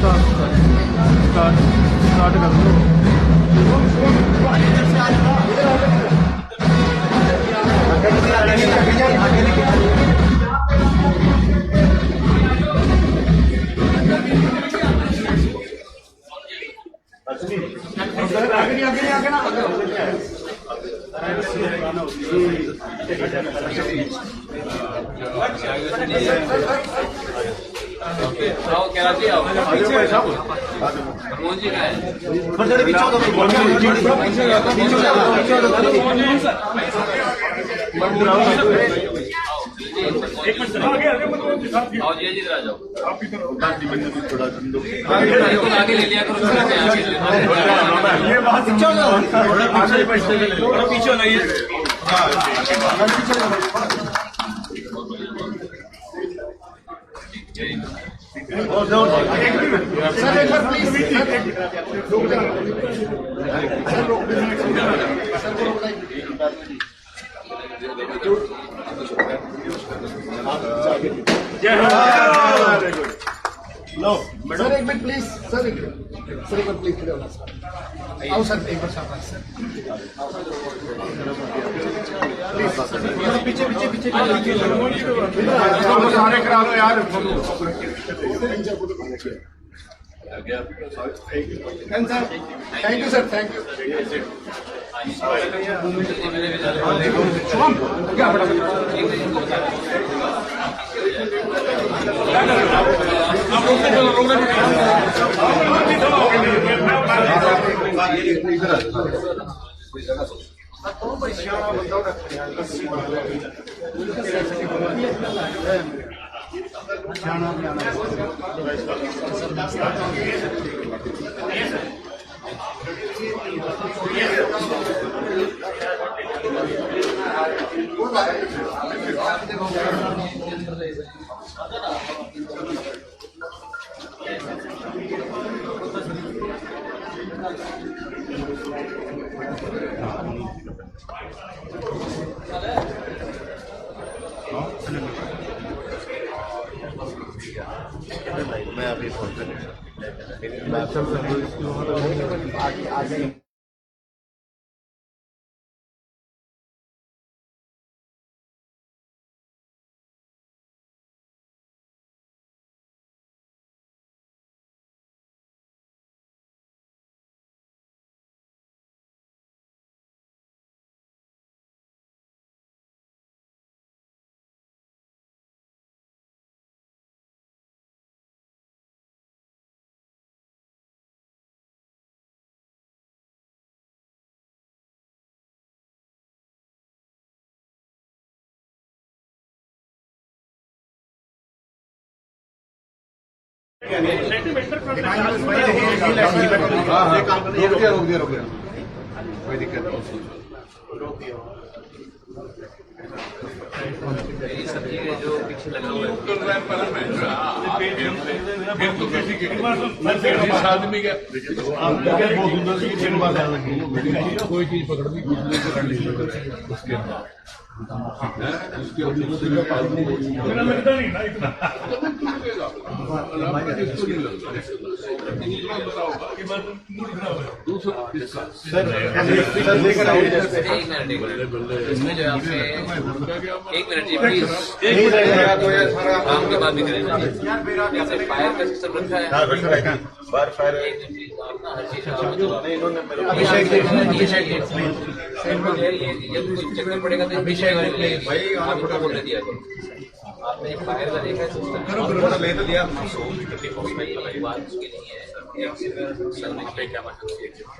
Start कर दो। आओ कराची आओ मोहन जी का है आओ जी जी इधर आ जाओ आगे ले लिया करो थोड़ा पीछे हो जाइए। सर एक बार प्लीज लो सर एक मिनट प्लीज सर एक बार प्लीज खड़े होना सर। आओ सर एक बार शाबाश सर पीछे पीछे पीछे सारे करा लो यार। Thank you sir thank you. क्या बड़ा मैं अभी फोन कर रोक दिया कोई दिक्कत नहीं। सब चीजें जो पीछे लगा हुआ है कोई चीज पकड़ दी उसके इसमें जो आपसे एक मिनट जी प्लीज काम के बाद भी करेंगे। फायर का सिस्टम रखा है बार फायर चक्कर पड़ेगा तो अभिषेक भाई आपको बोल दिया आपने एक फायर का देखा सिस्टम ले तो लिया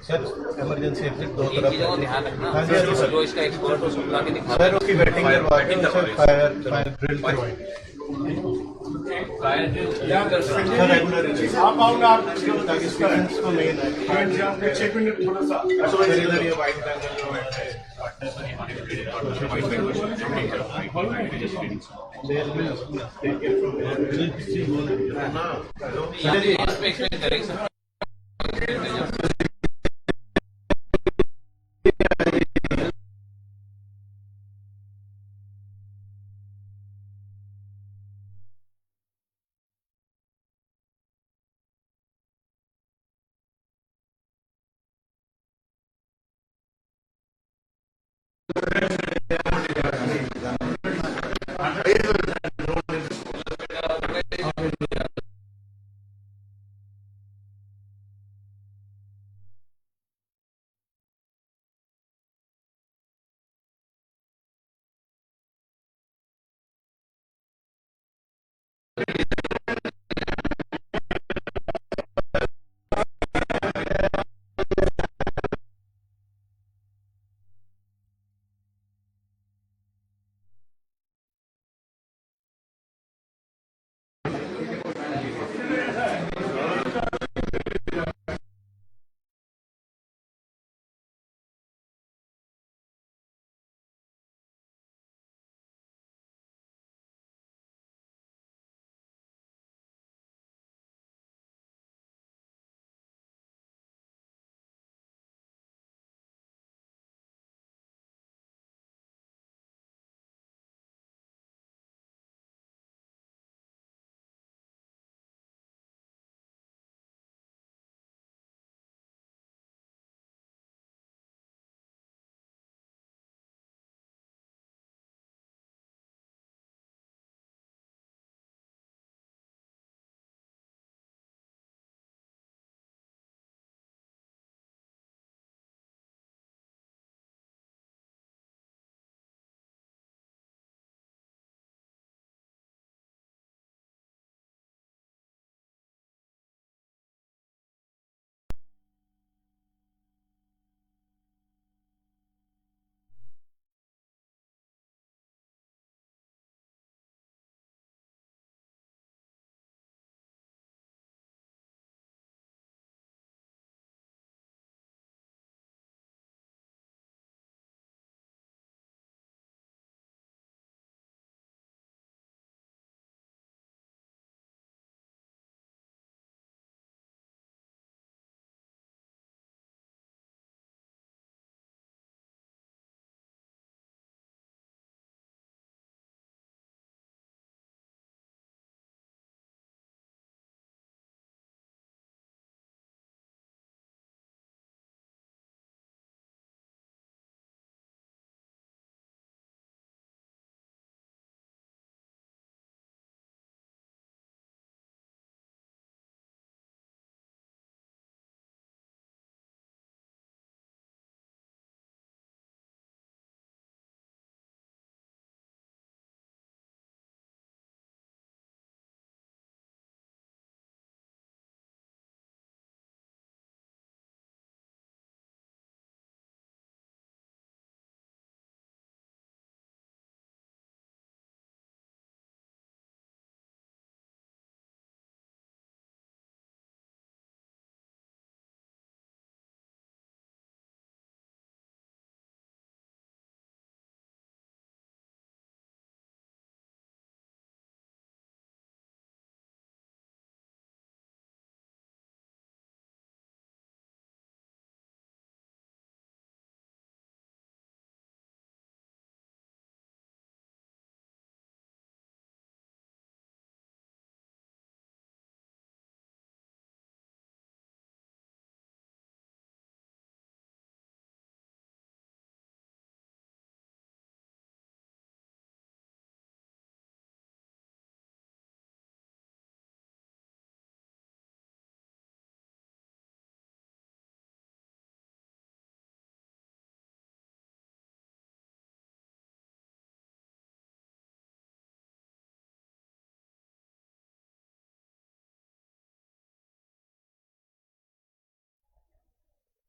सर इमरजेंसी एग्जिट दो तरफ ध्यान रखना जो इसका एक्सपर्ट हो उसको के दिखा सर उसकी वेटिंग फायर ड्रिल करवाएं। आप आओ ना ताकि स्टूडेंट्स को मेन है 6 मिनट थोड़ा सा इधर ये वाइट करेंगे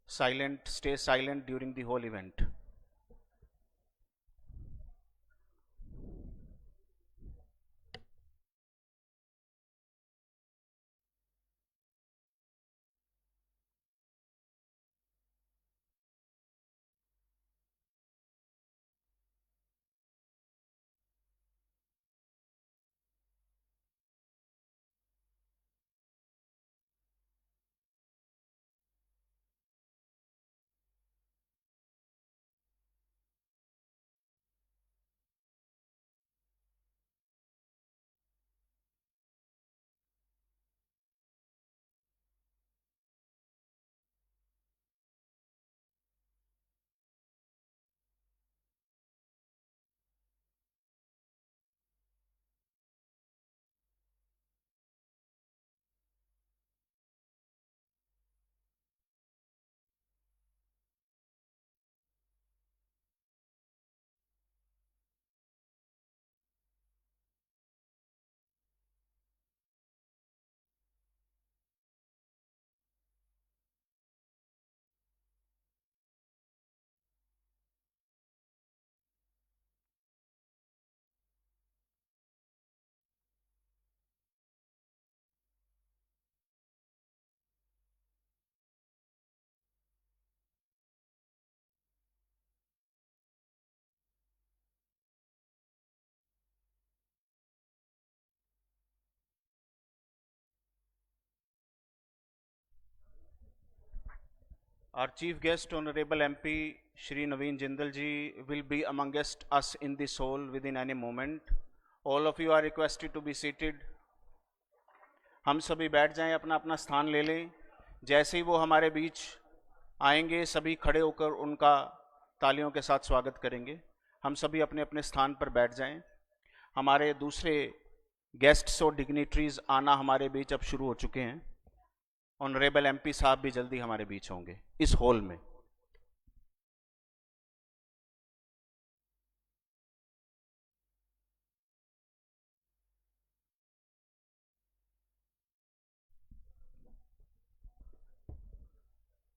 Silent, stay silent during the whole event. Our chief guest, Honorable MP Shri Naveen Jindal ji, will be amongst us in this hall within any moment. All of you are requested to be seated. हम सभी बैठ जाएं, अपना अपना स्थान ले लें. जैसे ही वो हमारे बीच आएंगे, सभी खड़े होकर उनका तालियों के साथ स्वागत करेंगे. हम सभी अपने अपने स्थान पर बैठ जाएं. हमारे दूसरे गेस्ट्स और डिग्निटरीज आना हमारे बीच अब शुरू हो चुके हैं. ऑनरेबल एमपी साहब भी जल्दी हमारे बीच होंगे इस हॉल में.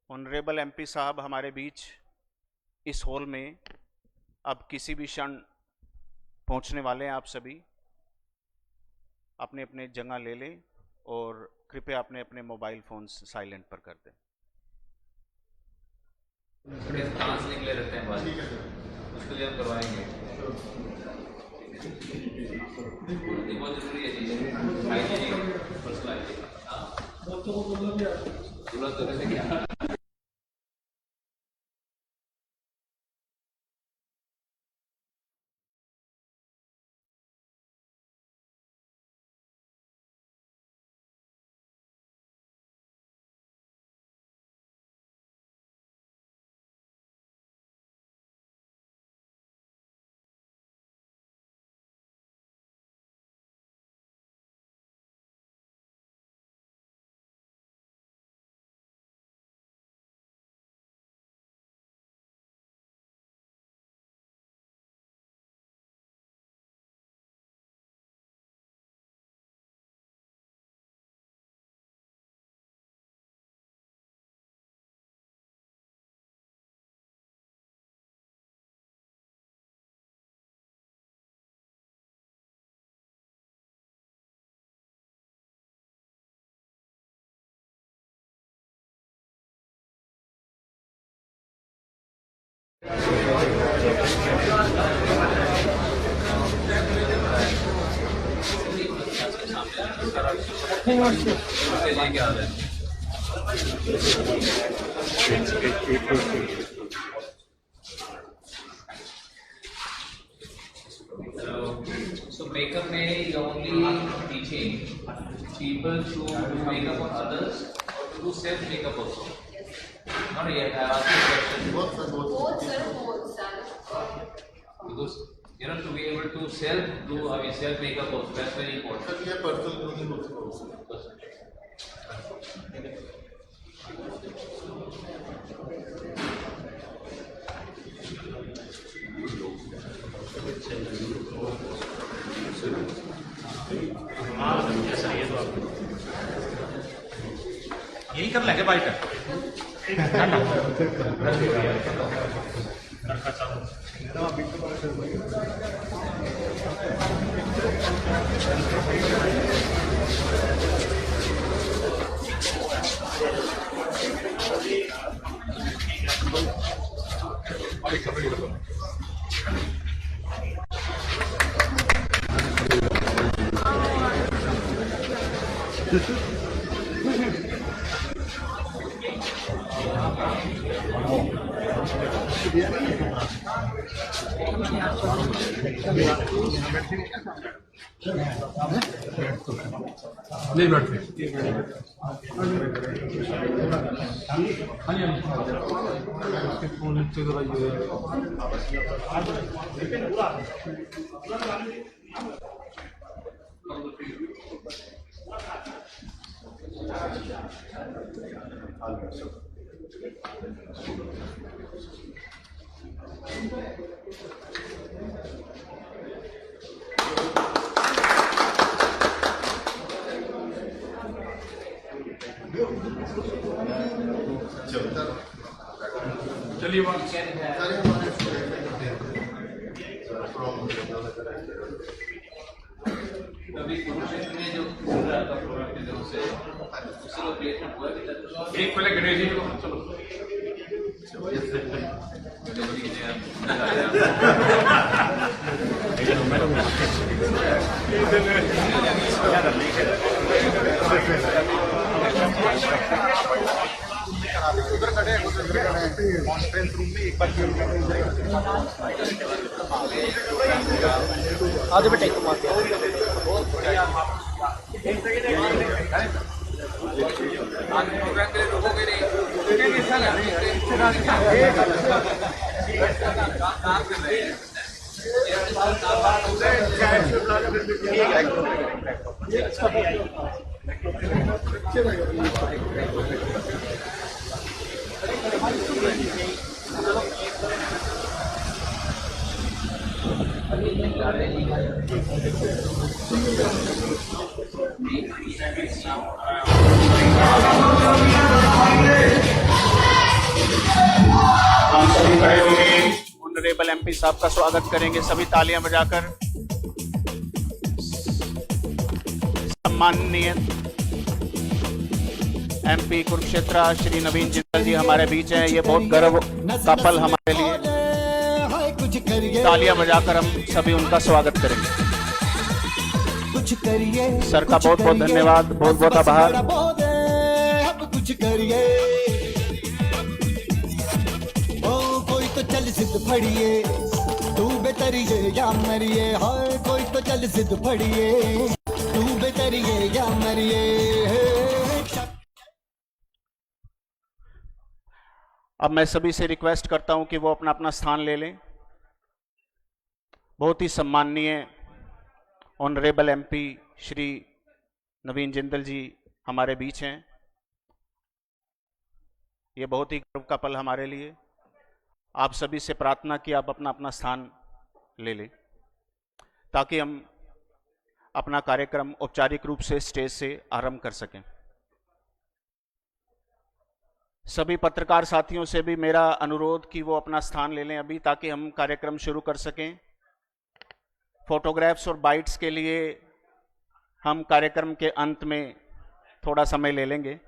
ऑनरेबल एमपी साहब हमारे बीच इस हॉल में अब किसी भी क्षण पहुंचने वाले हैं. आप सभी अपने अपने जगह ले लें और कृपया अपने अपने मोबाइल फोन्स साइलेंट पर कर दें. सांस निकले रहते हैं बाद उसके लिए हम करवाएंगे. ये बहुत जरूरी है चीज़. हाइजीनिक पर्सनल हाइजीनिक जरूरत करने से क्या. So makeup is only teaching people to do makeup on others or to do self makeup also. Not yet. I asked you a question. Both, sir, both. Because you know to be able to self makeup also, that's very important. यही कर लेंगे bike नहीं बैठते चलिए अभी कुरुक्षेत्र में जो का प्रोग्राम के तरफ से उससे लोग प्लेसमेंट हुआ कि एक पहले गणेश जी को चलो उधर खड़े हैं, उधर खड़े हैं कॉन्फ्रेंस रूम में एक बार आगे बेटे प्रोग्राम के लिए रोकोगे नहीं हम सभी खड़े होंगे, ऑनरेबल एमपी साहब का स्वागत करेंगे सभी तालियां बजाकर। सम्माननीय एमपी कुरुक्षेत्र श्री नवीन जिंदल जी हमारे बीच हैं। ये बहुत गर्व का पल हमारे लिए, तालियां बजाकर हम सभी उनका स्वागत करेंगे। कुछ करिए सर का बहुत बहुत धन्यवाद, बहुत बहुत आभार। अब कुछ करिए ओ कोई तो चल सिद्ध फड़िए, तू बेतरिए या मरिए। हाय कोई तो चल सिद्ध फड़िए, तू बेतरिए या मरिए। अब मैं सभी से रिक्वेस्ट करता हूं कि वो अपना अपना स्थान ले लें। बहुत ही सम्माननीय ऑनरेबल एमपी श्री नवीन जिंदल जी हमारे बीच हैं। ये बहुत ही गर्व का पल हमारे लिए। आप सभी से प्रार्थना कि आप अपना अपना स्थान ले लें ताकि हम अपना कार्यक्रम औपचारिक रूप से स्टेज से आरंभ कर सकें। सभी पत्रकार साथियों से भी मेरा अनुरोध कि वो अपना स्थान ले लें अभी, ताकि हम कार्यक्रम शुरू कर सकें। फोटोग्राफ्स और बाइट्स के लिए हम कार्यक्रम के अंत में थोड़ा समय ले लेंगे।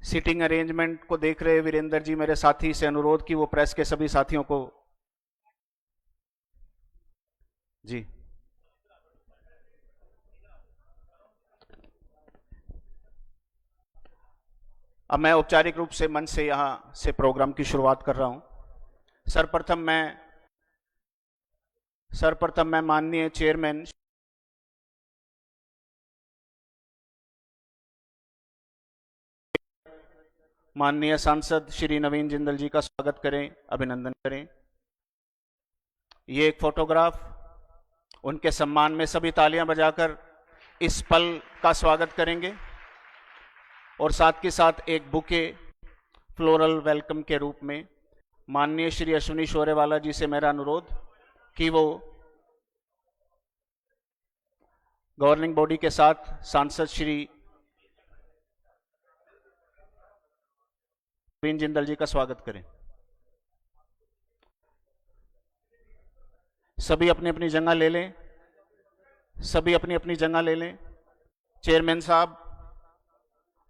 सीटिंग अरेंजमेंट को देख रहे वीरेंद्र जी मेरे साथी से अनुरोध कि वो प्रेस के सभी साथियों को जी अब मैं औपचारिक रूप से मंच से यहां से प्रोग्राम की शुरुआत कर रहा हूं। सर्वप्रथम मैं माननीय चेयरमैन माननीय सांसद श्री नवीन जिंदल जी का स्वागत करें, अभिनंदन करें। ये एक फोटोग्राफ उनके सम्मान में सभी तालियां बजाकर इस पल का स्वागत करेंगे और साथ के साथ एक बुके फ्लोरल वेलकम के रूप में माननीय श्री अश्विनी शोरेवाला जी से मेरा अनुरोध कि वो गवर्निंग बॉडी के साथ सांसद श्री नवीन जिंदल जी का स्वागत करें। सभी अपनी अपनी जगह ले लें, सभी अपनी अपनी जगह ले लें। चेयरमैन साहब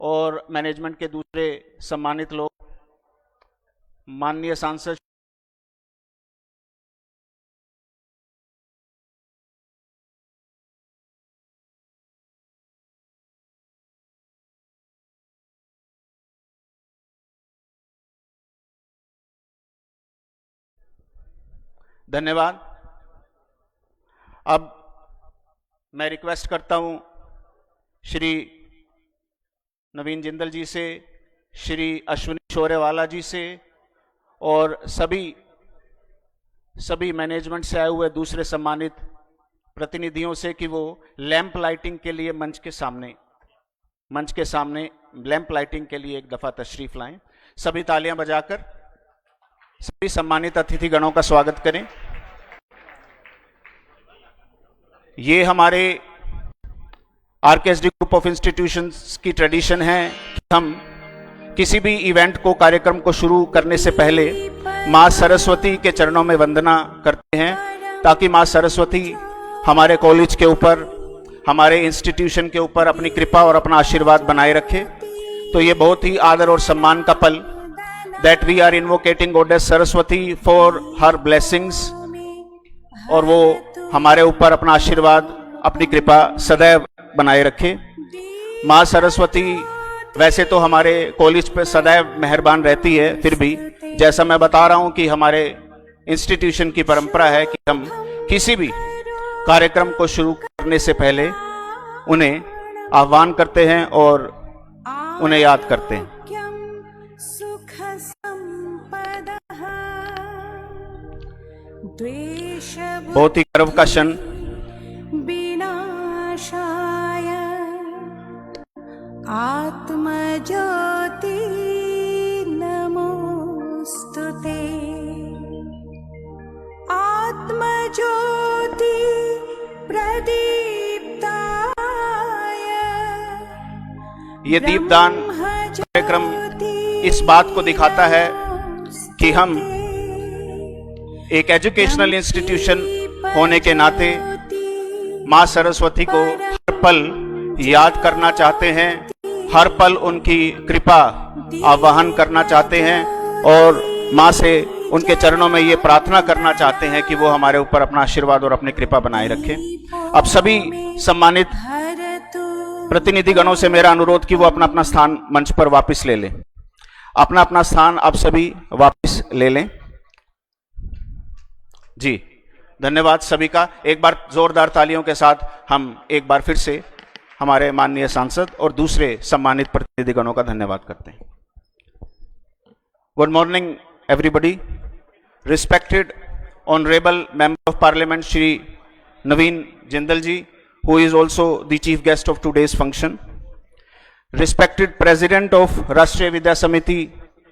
और मैनेजमेंट के दूसरे सम्मानित लोग, माननीय सांसद धन्यवाद। अब मैं रिक्वेस्ट करता हूं श्री नवीन जिंदल जी से, श्री अश्विनी शोरेवाला जी से और सभी मैनेजमेंट से आए हुए दूसरे सम्मानित प्रतिनिधियों से कि वो लैंप लाइटिंग के लिए मंच के सामने लैंप लाइटिंग के लिए एक दफा तशरीफ लाएं। सभी तालियां बजाकर सभी सम्मानित अतिथिगणों का स्वागत करें। ये हमारे आरकेएसडी ग्रुप ऑफ इंस्टीट्यूशंस की ट्रेडिशन है कि हम किसी भी इवेंट को, कार्यक्रम को शुरू करने से पहले मां सरस्वती के चरणों में वंदना करते हैं ताकि मां सरस्वती हमारे कॉलेज के ऊपर, हमारे इंस्टीट्यूशन के ऊपर अपनी कृपा और अपना आशीर्वाद बनाए रखे। तो ये बहुत ही आदर और सम्मान का पल, that we are invoking goddess Saraswati for her blessings, और वो हमारे ऊपर अपना आशीर्वाद, अपनी कृपा सदैव बनाए रखे। माँ सरस्वती वैसे तो हमारे कॉलेज पे सदैव मेहरबान रहती है, फिर भी जैसा मैं बता रहा हूं कि हमारे इंस्टीट्यूशन की परंपरा है कि हम किसी भी कार्यक्रम को शुरू करने से पहले उन्हें आह्वान करते हैं और उन्हें याद करते हैं। बहुत ही गर्व का क्षण। विनाशाय आत्मज्योति नमोस्तुते। आत्मज्योति प्रदीप्ताय। ये दीपदान कार्यक्रम इस बात को दिखाता है कि हम एक एजुकेशनल इंस्टीट्यूशन होने के नाते माँ सरस्वती को हर पल याद करना चाहते हैं, हर पल उनकी कृपा आवाहन करना चाहते हैं और माँ से उनके चरणों में ये प्रार्थना करना चाहते हैं कि वो हमारे ऊपर अपना आशीर्वाद और अपनी कृपा बनाए रखें। अब सभी सम्मानित प्रतिनिधि गणों से मेरा अनुरोध कि वो अपना अपना स्थान मंच पर वापस ले लें। अपना अपना स्थान आप सभी वापस ले लें। जी धन्यवाद सभी का। एक बार जोरदार तालियों के साथ हम एक बार फिर से हमारे माननीय सांसद और दूसरे सम्मानित प्रतिनिधिगणों का धन्यवाद करते हैं। Good morning everybody. Respected honourable member of parliament Shri Naveen Jindal ji, who is also the chief guest of today's function. Respected President of Rashtriya Vidya Samiti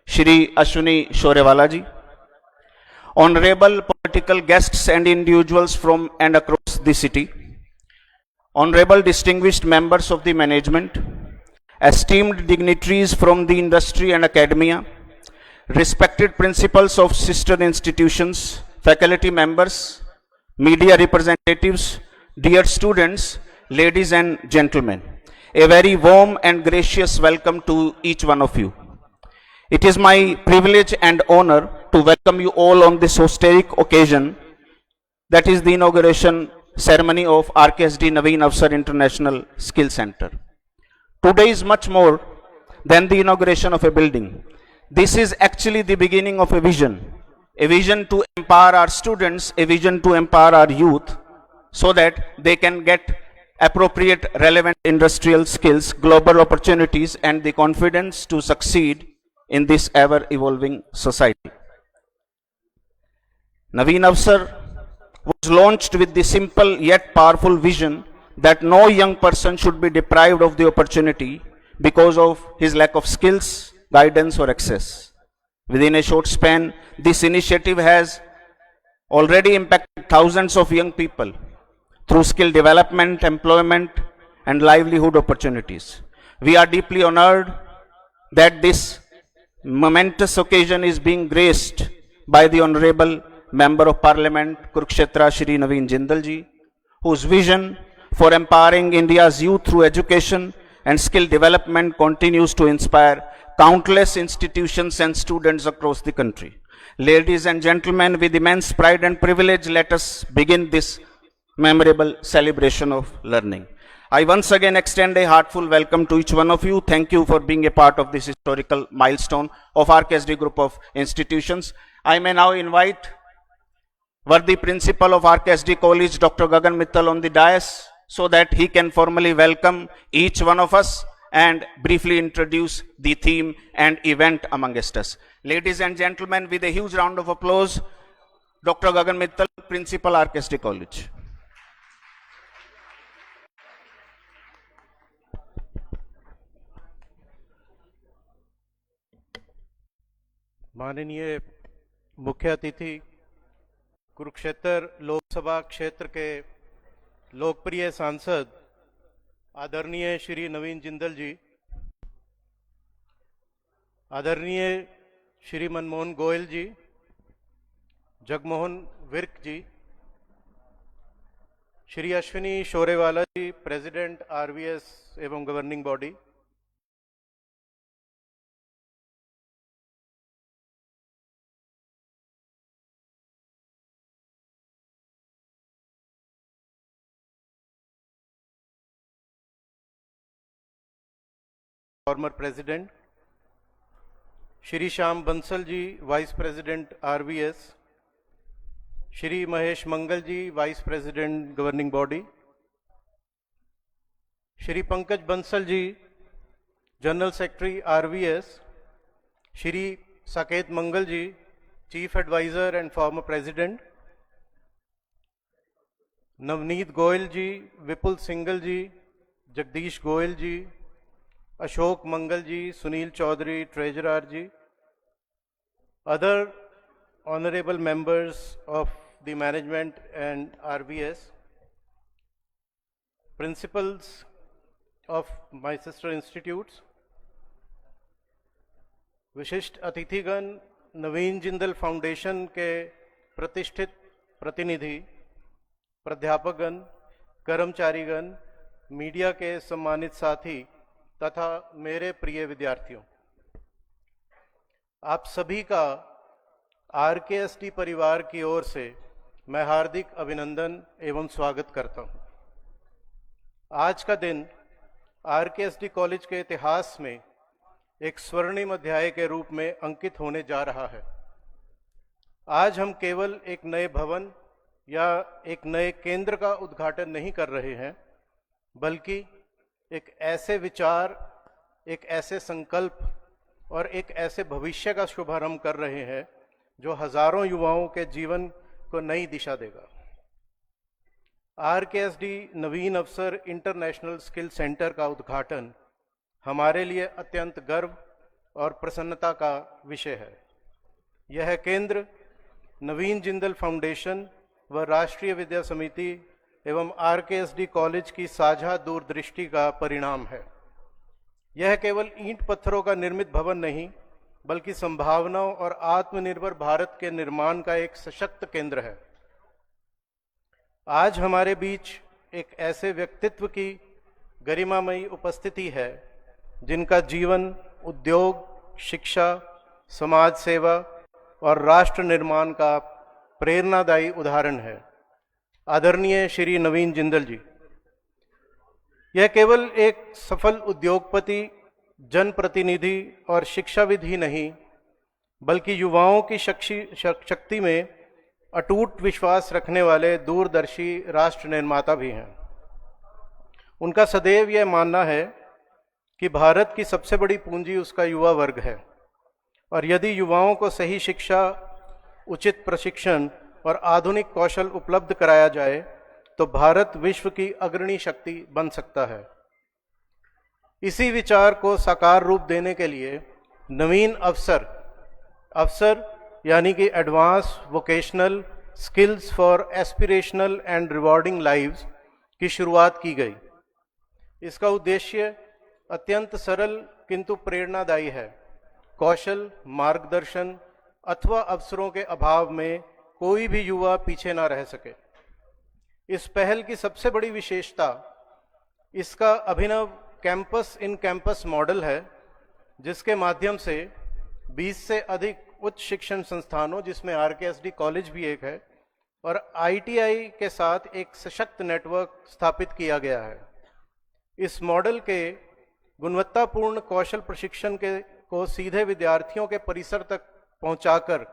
Shri Ashwini Shorewala ji. Honorable political guests and individuals from and across the city. Honorable distinguished members of the management. Esteemed dignitaries from the industry and academia. Respected principals of sister institutions, faculty members, media representatives, dear students, ladies and gentlemen, a very warm and gracious welcome to each one of you. It is my privilege and honor to welcome you all on this historic occasion, that is the inauguration ceremony of RKSD Naveen Avsar International Skill Center. Today is much more than the inauguration of a building. This is actually the beginning of a vision to empower our students, a vision to empower our youth, so that they can get appropriate relevant industrial skills, global opportunities and the confidence to succeed in this ever evolving society. Naveen Avsar was launched with the simple yet powerful vision that no young person should be deprived of the opportunity because of his lack of skills, guidance or access. Within a short span, this initiative has already impacted thousands of young people through skill development, employment and livelihood opportunities. We are deeply honored that this momentous occasion is being graced by the Honorable Member of Parliament Kurukshetra Shri Naveen Jindal ji, whose vision for empowering India's youth through education and skill development continues to inspire countless institutions and students across the country. Ladies and gentlemen, with immense pride and privilege, let us begin this memorable celebration of learning. I once again extend a heartfelt welcome to each one of you. Thank you for being a part of this historical milestone of RKSD group of institutions. I may now invite worthy principal of RKSD College, Dr. Gagan Mittal, on the dais so that he can formally welcome each one of us and briefly introduce the theme and event amongst us. Ladies and gentlemen, with a huge round of applause, Dr. Gagan Mittal, Principal, RKSD College. माननीय मुख्य अतिथि, कुरुक्षेत्र लोकसभा क्षेत्र के लोकप्रिय सांसद आदरणीय श्री नवीन जिंदल जी, आदरणीय Shri Manmohan Goyal ji, Jagmohan Virk ji, Shri Ashwini Shorewala ji, president RVS एवं governing body, former president, Shri Shyam Bansal ji, vice president RVS, Shri Mahesh Mangal ji, vice president governing body, Shri Pankaj Bansal ji, general secretary RVS, Shri Saket Mangal ji, chief adviser and former president, Navneet Goyal ji, Vipul Singal ji, Jagdish Goyal ji, Ashok Mangal ji, Sunil Chaudhary, treasurer ji, other honorable members of the management and RVS, principals of my sister institutes, विशिष्ट अतिथिगण, नवीन Jindal foundation के प्रतिष्ठित प्रतिनिधि, प्राध्यापकगण, कर्मचारीगण, media के सम्मानित साथी तथा मेरे प्रिय विद्यार्थियों, आप सभी का आरकेएसडी परिवार की ओर से मैं हार्दिक अभिनंदन एवं स्वागत करता हूं। आज का दिन आरकेएसडी कॉलेज के इतिहास में एक स्वर्णिम अध्याय के रूप में अंकित होने जा रहा है। आज हम केवल एक नए भवन या एक नए केंद्र का उद्घाटन नहीं कर रहे हैं, बल्कि एक ऐसे विचार, एक ऐसे संकल्प और एक ऐसे भविष्य का शुभारंभ कर रहे हैं जो हजारों युवाओं के जीवन को नई दिशा देगा। आरकेएसडी नवीन अवसर इंटरनेशनल स्किल सेंटर का उद्घाटन हमारे लिए अत्यंत गर्व और प्रसन्नता का विषय है। यह केंद्र नवीन जिंदल फाउंडेशन व राष्ट्रीय विद्या समिति एवं आरकेएसडी कॉलेज की साझा दूरदृष्टि का परिणाम है। यह केवल ईंट पत्थरों का निर्मित भवन नहीं, बल्कि संभावनाओं और आत्मनिर्भर भारत के निर्माण का एक सशक्त केंद्र है। आज हमारे बीच एक ऐसे व्यक्तित्व की गरिमामयी उपस्थिति है जिनका जीवन उद्योग, शिक्षा, समाज सेवा और राष्ट्र निर्माण का प्रेरणादायी उदाहरण है। आदरणीय श्री नवीन जिंदल जी, यह केवल एक सफल उद्योगपति, जनप्रतिनिधि और शिक्षाविद ही नहीं, बल्कि युवाओं की शक्ति में अटूट विश्वास रखने वाले दूरदर्शी राष्ट्र निर्माता भी हैं। उनका सदैव यह मानना है कि भारत की सबसे बड़ी पूंजी उसका युवा वर्ग है और यदि युवाओं को सही शिक्षा, उचित प्रशिक्षण और आधुनिक कौशल उपलब्ध कराया जाए तो भारत विश्व की अग्रणी शक्ति बन सकता है। इसी विचार को साकार रूप देने के लिए नवीन अवसर यानी कि advance vocational skills for aspirational and rewarding lives की शुरुआत की गई। इसका उद्देश्य अत्यंत सरल किंतु प्रेरणादायी है। कौशल, मार्गदर्शन अथवा अवसरों के अभाव में कोई भी युवा पीछे ना रह सके। इस पहल की सबसे बड़ी विशेषता इसका अभिनव कैंपस इन कैंपस मॉडल है, जिसके माध्यम से 20 से अधिक उच्च शिक्षण संस्थानों, जिसमें आरकेएसडी कॉलेज भी एक है, और आईटीआई के साथ एक सशक्त नेटवर्क स्थापित किया गया है। इस मॉडल के गुणवत्तापूर्ण कौशल प्रशिक्षण को सीधे विद्यार्थियों के परिसर तक पहुंचाकर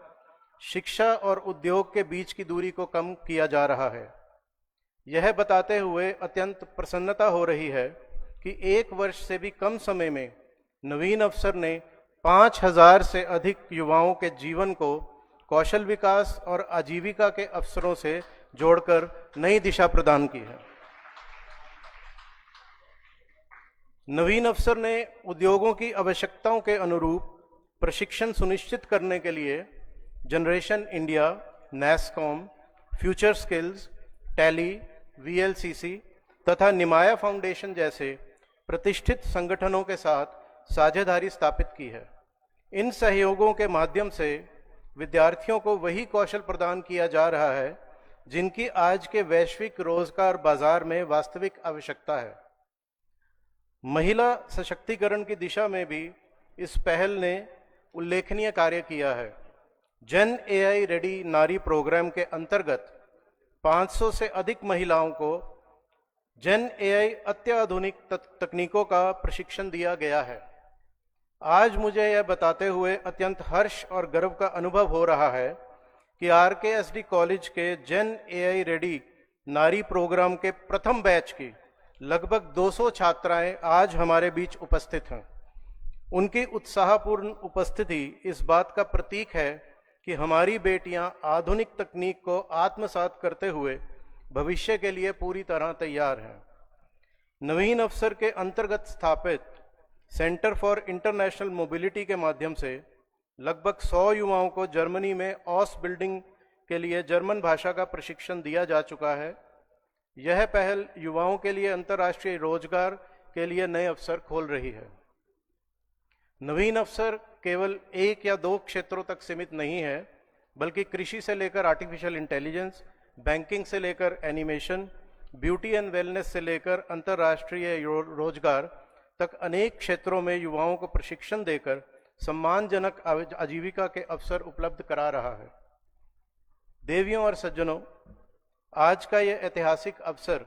शिक्षा और उद्योग के बीच की दूरी को कम किया जा रहा है। यह बताते हुए अत्यंत प्रसन्नता हो रही है कि 1 वर्ष से भी कम समय में नवीन अवसर ने 5000 से अधिक युवाओं के जीवन को कौशल विकास और आजीविका के अवसरों से जोड़कर नई दिशा प्रदान की है। नवीन अवसर ने उद्योगों की आवश्यकताओं के अनुरूप प्रशिक्षण सुनिश्चित करने के लिए generation India, NASSCOM, future skills, tally, VLCC तथा निमाया फाउंडेशन जैसे प्रतिष्ठित संगठनों के साथ साझेदारी स्थापित की है। इन सहयोगों के माध्यम से विद्यार्थियों को वही कौशल प्रदान किया जा रहा है जिनकी आज के वैश्विक रोजगार बाजार में वास्तविक आवश्यकता है। महिला सशक्तिकरण की दिशा में भी इस पहल ने उल्लेखनीय कार्य किया है। जन एआई रेडी नारी प्रोग्राम के अंतर्गत 500 से अधिक महिलाओं को जन एआई अत्याधुनिक तकनीकों का प्रशिक्षण दिया गया है। आज मुझे यह बताते हुए अत्यंत हर्ष और गर्व का अनुभव हो रहा है कि RKSD कॉलेज के जेन AI रेडी नारी प्रोग्राम के प्रथम बैच की लगभग 200 छात्राएं आज हमारे बीच उपस्थित हैं। उनकी उत्साहपूर्ण उपस्थिति इस बात का प्रतीक है कि हमारी बेटियां आधुनिक तकनीक को आत्मसात करते हुए भविष्य के लिए पूरी तरह तैयार हैं। नवीन अवसर के अंतर्गत स्थापित सेंटर फॉर इंटरनेशनल मोबिलिटी के माध्यम से लगभग 100 युवाओं को जर्मनी में ऑस बिल्डिंग के लिए जर्मन भाषा का प्रशिक्षण दिया जा चुका है। यह पहल युवाओं के लिए अंतर्राष्ट्रीय रोजगार के लिए नए अवसर खोल रही है। नवीन अवसर केवल 1 या 2 क्षेत्रों तक सीमित नहीं है, बल्कि कृषि से लेकर आर्टिफिशियल इंटेलिजेंस, बैंकिंग से लेकर एनिमेशन, ब्यूटी एंड वेलनेस से लेकर अंतर्राष्ट्रीय रोजगार तक अनेक क्षेत्रों में युवाओं को प्रशिक्षण देकर सम्मानजनक आजीविका के अवसर उपलब्ध करा रहा है। देवियों और सज्जनों, आज का यह ऐतिहासिक अवसर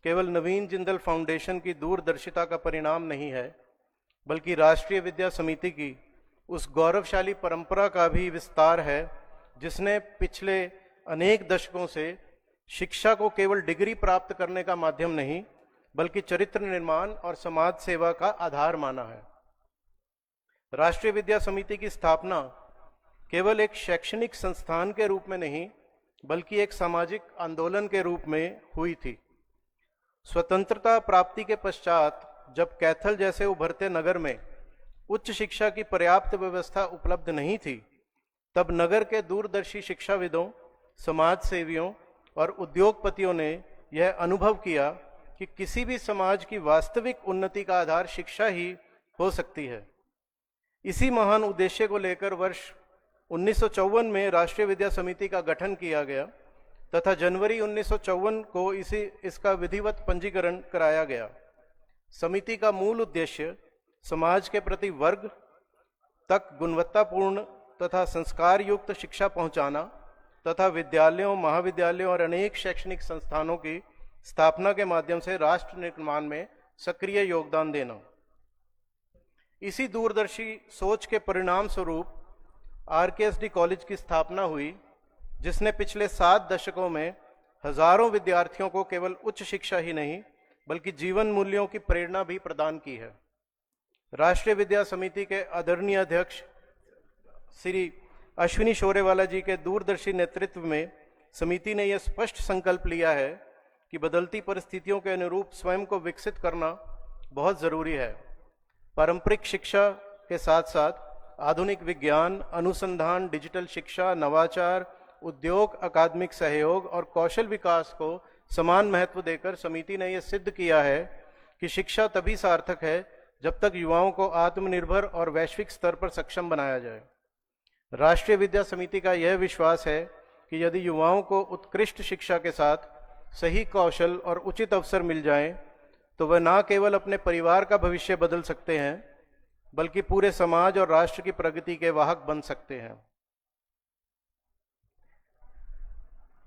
केवल नवीन जिंदल फाउंडेशन की दूरदर्शिता का परिणाम नहीं है, बल्कि राष्ट्रीय विद्या समिति की उस गौरवशाली परंपरा का भी विस्तार है जिसने पिछले अनेक दशकों से शिक्षा को केवल डिग्री प्राप्त करने का माध्यम नहीं, बल्कि चरित्र निर्माण और समाज सेवा का आधार माना है। राष्ट्रीय विद्या समिति की स्थापना केवल एक शैक्षणिक संस्थान के रूप में नहीं, बल्कि एक सामाजिक आंदोलन के रूप में हुई थी। स्वतंत्रता प्राप्ति के पश्चात जब कैथल जैसे उभरते नगर में उच्च शिक्षा की पर्याप्त व्यवस्था उपलब्ध नहीं थी, तब नगर के दूरदर्शी शिक्षाविदों, समाज सेवियों और उद्योगपतियों ने यह अनुभव किया कि किसी भी समाज की वास्तविक उन्नति का आधार शिक्षा ही हो सकती है। इसी महान उद्देश्य को लेकर वर्ष 1954 में राष्ट्रीय विद्या समिति का गठन किया गया तथा जनवरी 1954 को इसका विधिवत पंजीकरण कराया गया। समिति का मूल उद्देश्य समाज के प्रति वर्ग तक गुणवत्तापूर्ण तथा संस्कार युक्त शिक्षा पहुंचाना तथा विद्यालयों, महाविद्यालयों और अनेक शैक्षणिक संस्थानों की स्थापना के माध्यम से राष्ट्र निर्माण में सक्रिय योगदान देना। इसी दूरदर्शी सोच के परिणाम स्वरूप RKSD कॉलेज की स्थापना हुई, जिसने पिछले 7 दशकों में हजारों विद्यार्थियों को केवल उच्च शिक्षा ही नहीं, बल्कि जीवन मूल्यों की प्रेरणा भी प्रदान की है। राष्ट्रीय विद्या समिति के आदरणीय अध्यक्ष श्री अश्विनी शोरेवाला जी के दूरदर्शी नेतृत्व में समिति ने यह स्पष्ट संकल्प लिया है कि बदलती परिस्थितियों के अनुरूप स्वयं को विकसित करना बहुत जरूरी है। पारंपरिक शिक्षा के साथ साथ आधुनिक विज्ञान, अनुसंधान, डिजिटल शिक्षा, नवाचार, उद्योग, अकादमिक सहयोग और कौशल विकास को समान महत्व देकर समिति ने यह सिद्ध किया है कि शिक्षा तभी सार्थक है जब तक युवाओं को आत्मनिर्भर और वैश्विक स्तर पर सक्षम बनाया जाए। राष्ट्रीय विद्या समिति का यह विश्वास है कि यदि युवाओं को उत्कृष्ट शिक्षा के साथ सही कौशल और उचित अवसर मिल जाएं, तो वह न केवल अपने परिवार का भविष्य बदल सकते हैं, बल्कि पूरे समाज और राष्ट्र की प्रगति के वाहक बन सकते हैं।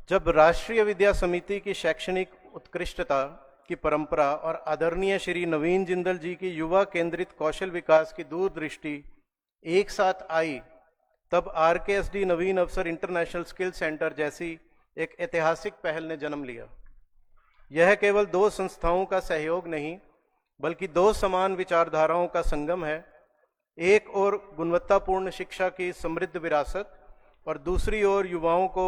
जब राष्ट्रीय विद्या समिति की शैक्षणिक उत्कृष्टता की परंपरा और आदरणीय श्री नवीन जिंदल जी की युवा केंद्रित कौशल विकास की दूरदृष्टि एक साथ आई, तब RKSD नवीन अवसर इंटरनेशनल स्किल सेंटर जैसी एक ऐतिहासिक पहल ने जन्म लिया। यह केवल 2 संस्थाओं का सहयोग नहीं, बल्कि 2 समान विचारधाराओं का संगम है। एक ओर गुणवत्तापूर्ण शिक्षा की समृद्ध विरासत और दूसरी ओर युवाओं को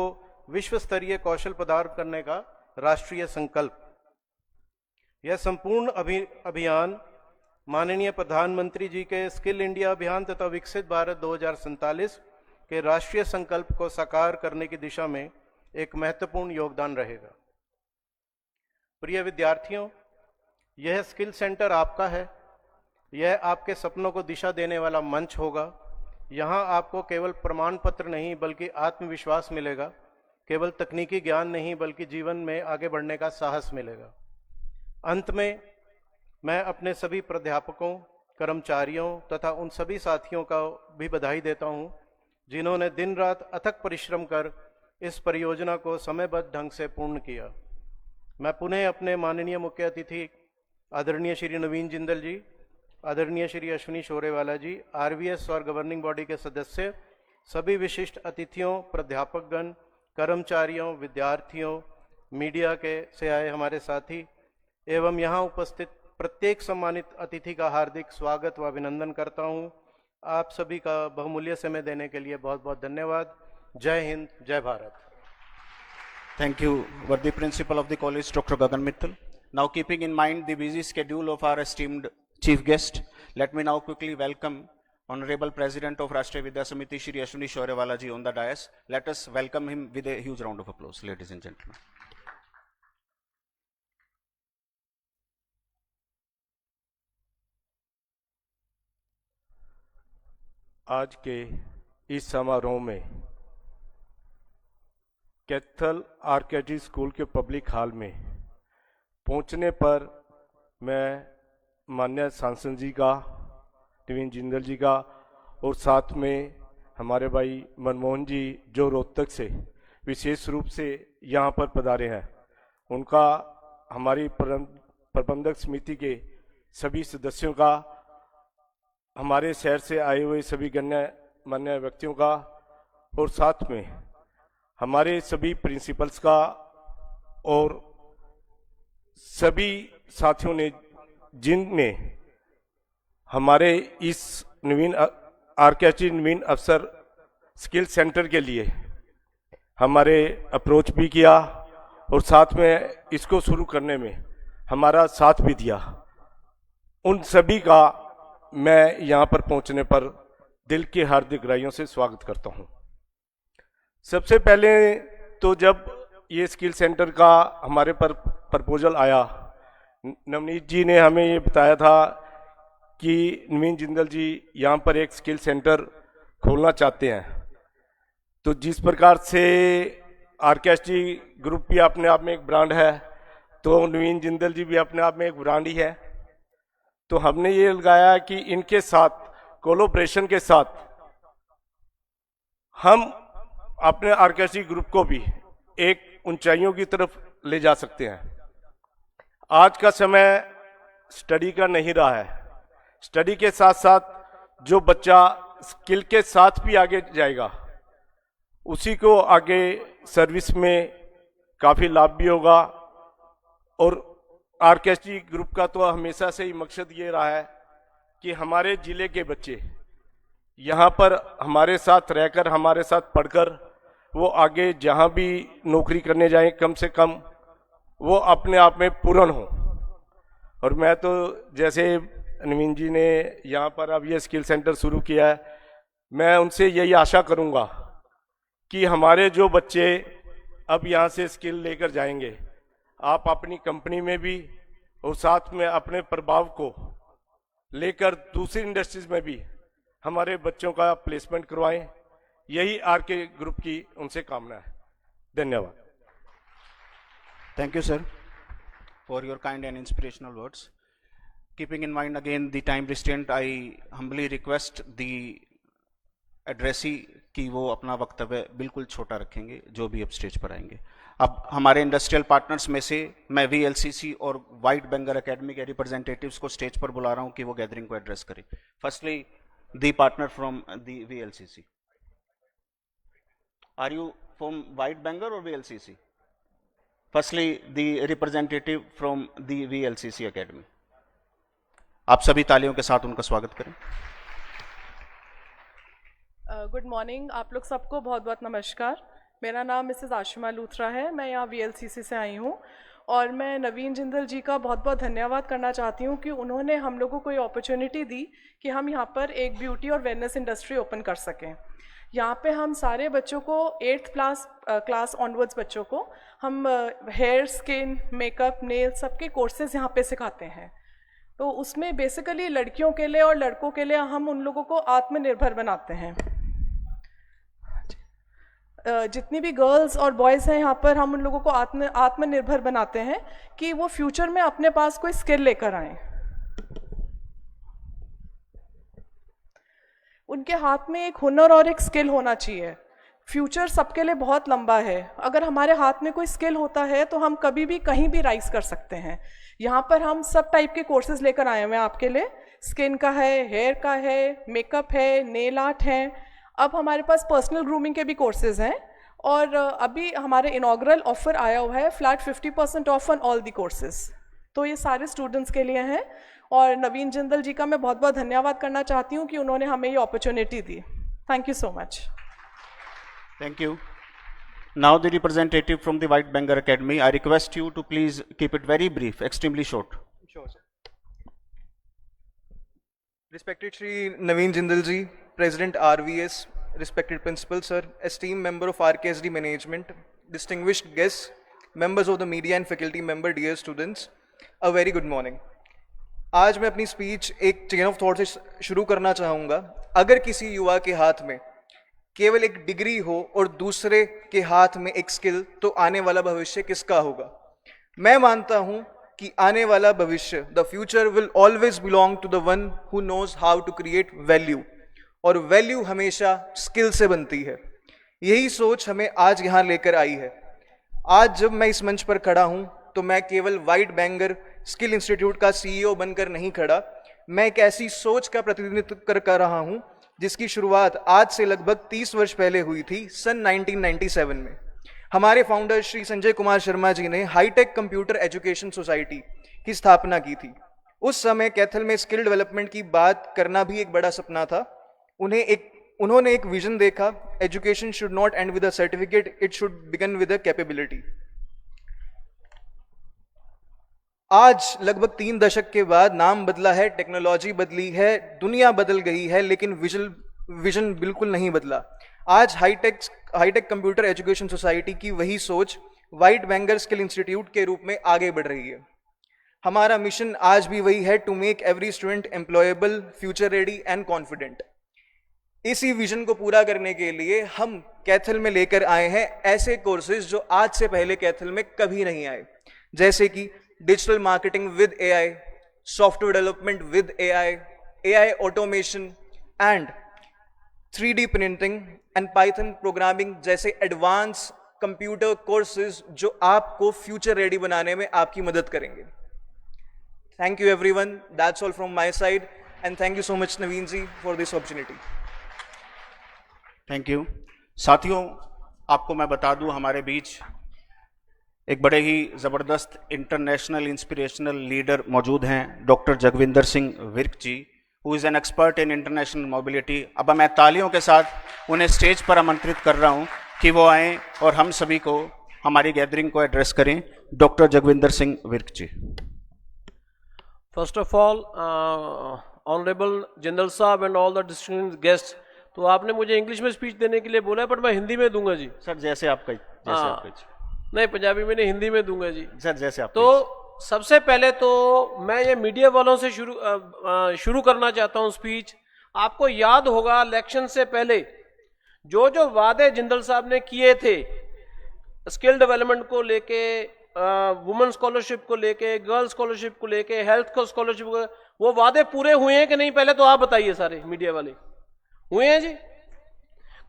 विश्व स्तरीय कौशल प्रदान करने का राष्ट्रीय संकल्प। यह संपूर्ण अभियान माननीय प्रधानमंत्री जी के स्किल इंडिया अभियान तथा विकसित भारत 2047 के राष्ट्रीय संकल्प को साकार करने की दिशा में एक महत्वपूर्ण योगदान रहेगा। प्रिय विद्यार्थियों, यह स्किल सेंटर आपका है। यह आपके सपनों को दिशा देने वाला मंच होगा। यहाँ आपको केवल प्रमाण पत्र नहीं, बल्कि आत्मविश्वास मिलेगा। केवल तकनीकी ज्ञान नहीं, बल्कि जीवन में आगे बढ़ने का साहस मिलेगा। अंत में मैं अपने सभी प्राध्यापकों, कर्मचारियों तथा उन सभी साथियों का भी बधाई देता हूं, जिन्होंने दिन रात अथक परिश्रम कर इस परियोजना को समयबद्ध ढंग से पूर्ण किया। मैं पुनः अपने माननीय मुख्य अतिथि आदरणीय श्री नवीन जिंदल जी आदरणीय श्री अश्विनी शोरेवाला जी, आरवीएस और गवर्निंग बॉडी के सदस्य, सभी विशिष्ट अतिथियों, प्राध्यापकगण, कर्मचारियों, विद्यार्थियों, मीडिया के से आए हमारे साथी एवं यहाँ उपस्थित प्रत्येक सम्मानित अतिथि का हार्दिक स्वागत व अभिनंदन करता हूँ। आप सभी का बहुमूल्य समय देने के लिए बहुत बहुत धन्यवाद। जय हिंद, जय Bharat. Thank you, worthy principal of the college, Dr. Gagan Mittal. Now, keeping in mind the busy schedule of our esteemed chief guest, let me now quickly welcome Honorable President of Rashtriya Vidya Samiti, Shri Ashwini Shorewala ji on the dais. Let us welcome him with a huge round of applause, ladies and gentlemen. आज के इस समारोह में Kaithal RKT school के public hall में पहुंचने पर मैं माननीय सांसद जी का, नवीन जिंदल जी का और साथ में हमारे भाई मनमोहन जी जो रोहतक से विशेष रूप से यहाँ पर पधारे हैं, उनका, हमारी प्रबंधक समिति के सभी सदस्यों का, हमारे शहर से आए हुए सभी गण्यमान्य व्यक्तियों का और साथ में हमारे सभी प्रिंसिपल्स का और सभी साथियों ने जिनने हमारे इस नवीन आरकेटी नवीन अफसर स्किल सेंटर के लिए हमारे अप्रोच भी किया और साथ में इसको शुरू करने में हमारा साथ भी दिया, उन सभी का मैं यहाँ पर पहुँचने पर दिल की हार्दिक गहराइयों से स्वागत करता हूँ। सबसे पहले तो जब ये स्किल सेंटर का हमारे पर प्रपोजल आया, नवनीत जी ने हमें ये बताया था कि नवीन जिंदल जी यहाँ पर एक स्किल सेंटर खोलना चाहते हैं। तो जिस प्रकार से आरकेएसटी ग्रुप भी अपने आप में एक ब्रांड है, तो नवीन जिंदल जी भी अपने आप में एक ब्रांड ही है। तो हमने ये लगाया कि इनके साथ कोलैबोरेशन के साथ हम अपने आरकेएसटी ग्रुप को भी एक ऊंचाइयों की तरफ ले जा सकते हैं। आज का समय स्टडी का नहीं रहा है, स्टडी के साथ साथ जो बच्चा स्किल के साथ भी आगे जाएगा उसी को आगे सर्विस में काफ़ी लाभ भी होगा। और आरकेएसटी ग्रुप का तो हमेशा से ही मकसद ये रहा है कि हमारे ज़िले के बच्चे यहाँ पर हमारे साथ रहकर, हमारे साथ पढ़कर वो आगे जहाँ भी नौकरी करने जाएं, कम से कम वो अपने आप में पूर्ण हो। और मैं तो जैसे नवीन जी ने यहाँ पर अब ये स्किल सेंटर शुरू किया है, मैं उनसे यही आशा करूँगा कि हमारे जो बच्चे अब यहाँ से स्किल लेकर जाएंगे, आप अपनी कंपनी में भी और साथ में अपने प्रभाव को लेकर दूसरी इंडस्ट्रीज में भी हमारे बच्चों का प्लेसमेंट करवाएं। यही आरके ग्रुप की उनसे कामना है। धन्यवाद। Thank you, sir, for your kind and inspirational words. Keeping in mind again the time restraint, I humbly request the addressee कि वो अपना वक्तव्य बिल्कुल छोटा रखेंगे जो भी अब स्टेज पर आएंगे। अब हमारे इंडस्ट्रियल पार्टनर्स में से मैं वीएलसीसी और वाइट बंगाल एकेडमी के रिप्रेजेंटेटिव्स को स्टेज पर बुला रहा हूं कि वो गैदरिंग को एड्रेस करें। Firstly the partner from the VLCC. Are you from white Bengal और VLCC? Firstly the representative from the VLCC academy. आप सभी तालियों के साथ उनका स्वागत करें। गुड मॉर्निंग, आप लोग सबको बहुत बहुत नमस्कार। मेरा नाम मिसेस आशिमा लूथरा है, मैं यहाँ वीएलसीसी से आई हूँ और मैं नवीन जिंदल जी का बहुत बहुत धन्यवाद करना चाहती हूँ कि उन्होंने हम लोगों को ये अपॉर्चुनिटी दी कि हम यहाँ पर एक ब्यूटी और वेलनेस इंडस्ट्री ओपन कर सकें। यहाँ पे हम सारे बच्चों को 8th क्लास ऑनवर्ड्स बच्चों को हम हेयर, स्किन, मेकअप, नेल सबके कोर्सेज यहाँ पे सिखाते हैं। तो उसमें बेसिकली लड़कियों के लिए और लड़कों के लिए हम उन लोगों को आत्मनिर्भर बनाते हैं। जितनी भी गर्ल्स और बॉयज़ हैं यहाँ पर हम उन लोगों को आत्मनिर्भर बनाते हैं कि वो फ्यूचर में अपने पास कोई स्किल लेकर आएं। उनके हाथ में एक हुनर और एक स्किल होना चाहिए। फ्यूचर सबके लिए बहुत लंबा है, अगर हमारे हाथ में कोई स्किल होता है तो हम कभी भी कहीं भी राइज कर सकते हैं। यहाँ पर हम सब टाइप के कोर्सेज लेकर आए हुए हैं आपके लिए। स्किन का है, हेयर का है, मेकअप है, नेल आर्ट है। अब हमारे पास पर्सनल ग्रूमिंग के भी कोर्सेज हैं और अभी हमारे इनॉग्रल ऑफर आया हुआ है flat 50% of on all the courses. तो ये सारे स्टूडेंट्स के लिए हैं और नवीन जिंदल जी का मैं बहुत बहुत धन्यवाद करना चाहती हूँ कि उन्होंने हमें ये opportunity the. Thank you so much. Thank you. Now the representative from the White Bengal Academy. I request you to please keep it very brief, extremely short. Sure, sir. Respected Shri Naveen Jindal ji, President RVS, respected Principal Sir, esteemed member of RKSD Management, distinguished guests, members of the media and faculty member, dear students, a very good morning. आज मैं अपनी speech एक chain of thought से शुरू करना चाहूँगा। अगर किसी युवा के हाथ में केवल एक डिग्री हो और दूसरे के हाथ में एक स्किल, तो आने वाला भविष्य किसका होगा? मैं मानता हूं कि आने वाला भविष्य, the future will always belong to the one who knows how to create value, और वैल्यू हमेशा स्किल से बनती है। यही सोच हमें आज यहाँ लेकर आई है। आज जब मैं इस मंच पर खड़ा हूं तो मैं केवल व्हाइट बेंगल स्किल इंस्टीट्यूट का CEO बनकर नहीं खड़ा, मैं एक ऐसी सोच का प्रतिनिधित्व कर रहा हूं जिसकी शुरुआत आज से लगभग 30 वर्ष पहले हुई थी, सन 1997 में। हमारे फाउंडर श्री संजय कुमार शर्मा जी ने हाईटेक कंप्यूटर एजुकेशन सोसाइटी की स्थापना की थी। उस समय कैथल में स्किल डेवलपमेंट की बात करना भी एक बड़ा सपना था। उन्होंने एक विजन देखा, education should not and with a certificate, it should begin with a capability. आज लगभग 3 दशक के बाद नाम बदला है, टेक्नोलॉजी बदली है, दुनिया बदल गई है, लेकिन विजन बिल्कुल नहीं बदला। आज हाईटेक कंप्यूटर एजुकेशन सोसाइटी की वही सोच व्हाइट बेंगल स्किल इंस्टीट्यूट के रूप में आगे बढ़ रही है। हमारा मिशन आज भी वही है, to make every student employable, future ready and confident. इसी विजन को पूरा करने के लिए हम कैथल में लेकर आए हैं ऐसे कोर्सेज जो आज से पहले कैथल में कभी नहीं आए, जैसे कि digital marketing with AI, software development with AI automation and 3D printing and Python programming जैसे एडवांस कंप्यूटर कोर्सेज जो आपको फ्यूचर रेडी बनाने में आपकी मदद करेंगे। Thank you everyone, that's all from my side and thank you so much Naveen ji for this opportunity. Thank you. साथियों, आपको मैं बता दूं, हमारे बीच एक बड़े ही ज़बरदस्त इंटरनेशनल इंस्पिरेशनल लीडर मौजूद हैं, doctor Jagvinder Singh Virk ji, who is an expert in international mobility. अब मैं तालियों के साथ उन्हें स्टेज पर आमंत्रित कर रहा हूं कि वो आएँ और हम सभी को, हमारी गैदरिंग को एड्रेस करें। Doctor Jagvinder Singh Virk ji. First of all, honourable Jindal साहब and all the distinguished guest, तो आपने मुझे इंग्लिश में स्पीच देने के लिए बोला है, बट मैं हिंदी में दूंगा जी। सर जैसे आपका नहीं, पंजाबी में नहीं, हिंदी में दूंगा जी। सर जैसे आप। तो सबसे पहले तो मैं ये मीडिया वालों से शुरू करना चाहता हूँ स्पीच। आपको याद होगा इलेक्शन से पहले जो वादे जिंदल साहब ने किए थे स्किल डेवलपमेंट को लेके, वुमेन स्कॉलरशिप को लेके, गर्ल स्कॉलरशिप को लेके, हेल्थ को स्कॉलरशिप को, वो वादे पूरे हुए हैं कि नहीं? पहले तो आप बताइए, सारे मीडिया वाले हुए हैं जी?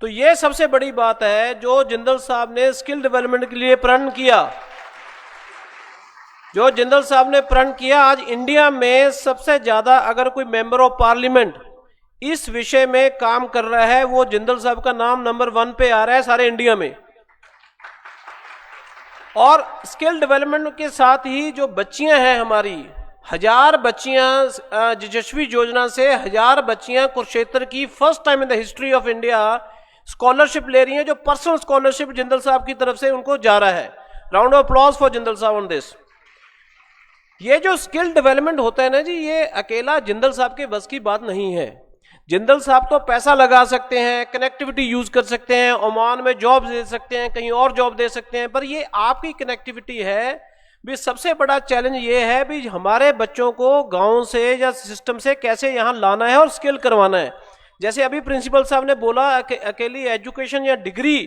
तो ये सबसे बड़ी बात है जो जिंदल साहब ने स्किल डेवलपमेंट के लिए प्रण किया, जो जिंदल साहब ने प्रण किया। आज इंडिया में सबसे ज्यादा अगर कोई मेंबर ऑफ पार्लियामेंट इस विषय में काम कर रहा है, वो जिंदल साहब का नाम नंबर 1 पे आ रहा है सारे इंडिया में। और स्किल डेवलपमेंट के साथ ही जो बच्चियां हैं हमारी, 1000 बच्चियां यशस्वी योजना से 1000 बच्चियां कुरुक्षेत्र की first time in the history of India scholarship ले रही हैं, जो पर्सनल स्कॉलरशिप जिंदल साहब की तरफ से उनको जा रहा है। Round of applause for Jindal साहब ऑन दिस। ये जो स्किल डेवलपमेंट होता है ना जी, ये अकेला जिंदल साहब के बस की बात नहीं है। जिंदल साहब तो पैसा लगा सकते हैं, कनेक्टिविटी यूज कर सकते हैं, ओमान में जॉब दे सकते हैं, कहीं और जॉब दे सकते हैं, पर ये आपकी कनेक्टिविटी है। भी सबसे बड़ा चैलेंज ये है भी हमारे बच्चों को गांव से या सिस्टम से कैसे यहाँ लाना है और स्किल करवाना है। जैसे अभी प्रिंसिपल साहब ने बोला, अकेली एजुकेशन या डिग्री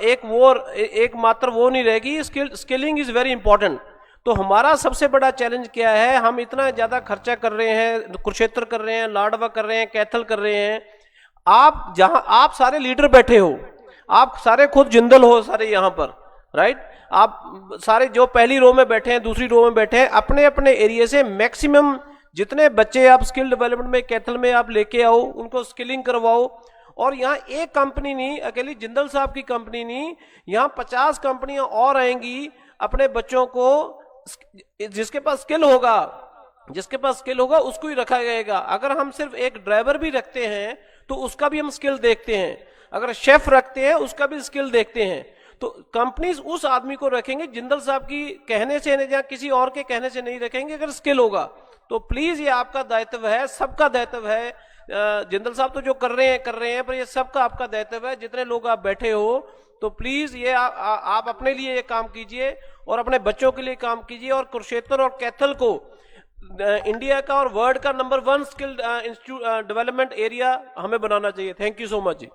एक मात्र वो नहीं रहेगी, स्किलिंग इज वेरी इंपॉर्टेंट। तो हमारा सबसे बड़ा चैलेंज क्या है, हम इतना ज़्यादा खर्चा कर रहे हैं, कुरुक्षेत्र कर रहे हैं, लाडवा कर रहे हैं, कैथल कर रहे हैं। आप जहाँ आप सारे लीडर बैठे हो, आप सारे खुद जिंदल हो सारे यहाँ पर, राइट? आप सारे जो पहली रो में बैठे हैं, दूसरी रो में बैठे हैं, अपने अपने एरिया से मैक्सिमम जितने बच्चे आप स्किल डेवलपमेंट में कैथल में आप लेके आओ, उनको स्किलिंग करवाओ। और यहाँ एक कंपनी नहीं, अकेली जिंदल साहब की कंपनी नहीं, यहाँ 50 कंपनियां और आएंगी अपने बच्चों को, जिसके पास स्किल होगा उसको ही रखा जाएगा। अगर हम सिर्फ एक ड्राइवर भी रखते हैं तो उसका भी हम स्किल देखते हैं, अगर शेफ रखते हैं उसका भी स्किल देखते हैं। तो कंपनीज उस आदमी को रखेंगे, जिंदल साहब की कहने से या किसी और के कहने से नहीं रखेंगे, अगर स्किल होगा। तो प्लीज ये आपका दायित्व है, सबका दायित्व है। जिंदल साहब तो जो कर रहे हैं, पर ये सबका आपका दायित्व है। जितने लोग आप बैठे हो, तो प्लीज ये आप अपने लिए ये काम कीजिए और अपने बच्चों के लिए काम कीजिए। और कुरुक्षेत्र और कैथल को इंडिया का और वर्ल्ड का नंबर 1 स्किल डेवलपमेंट एरिया हमें बनाना चाहिए। Thank you so much ji.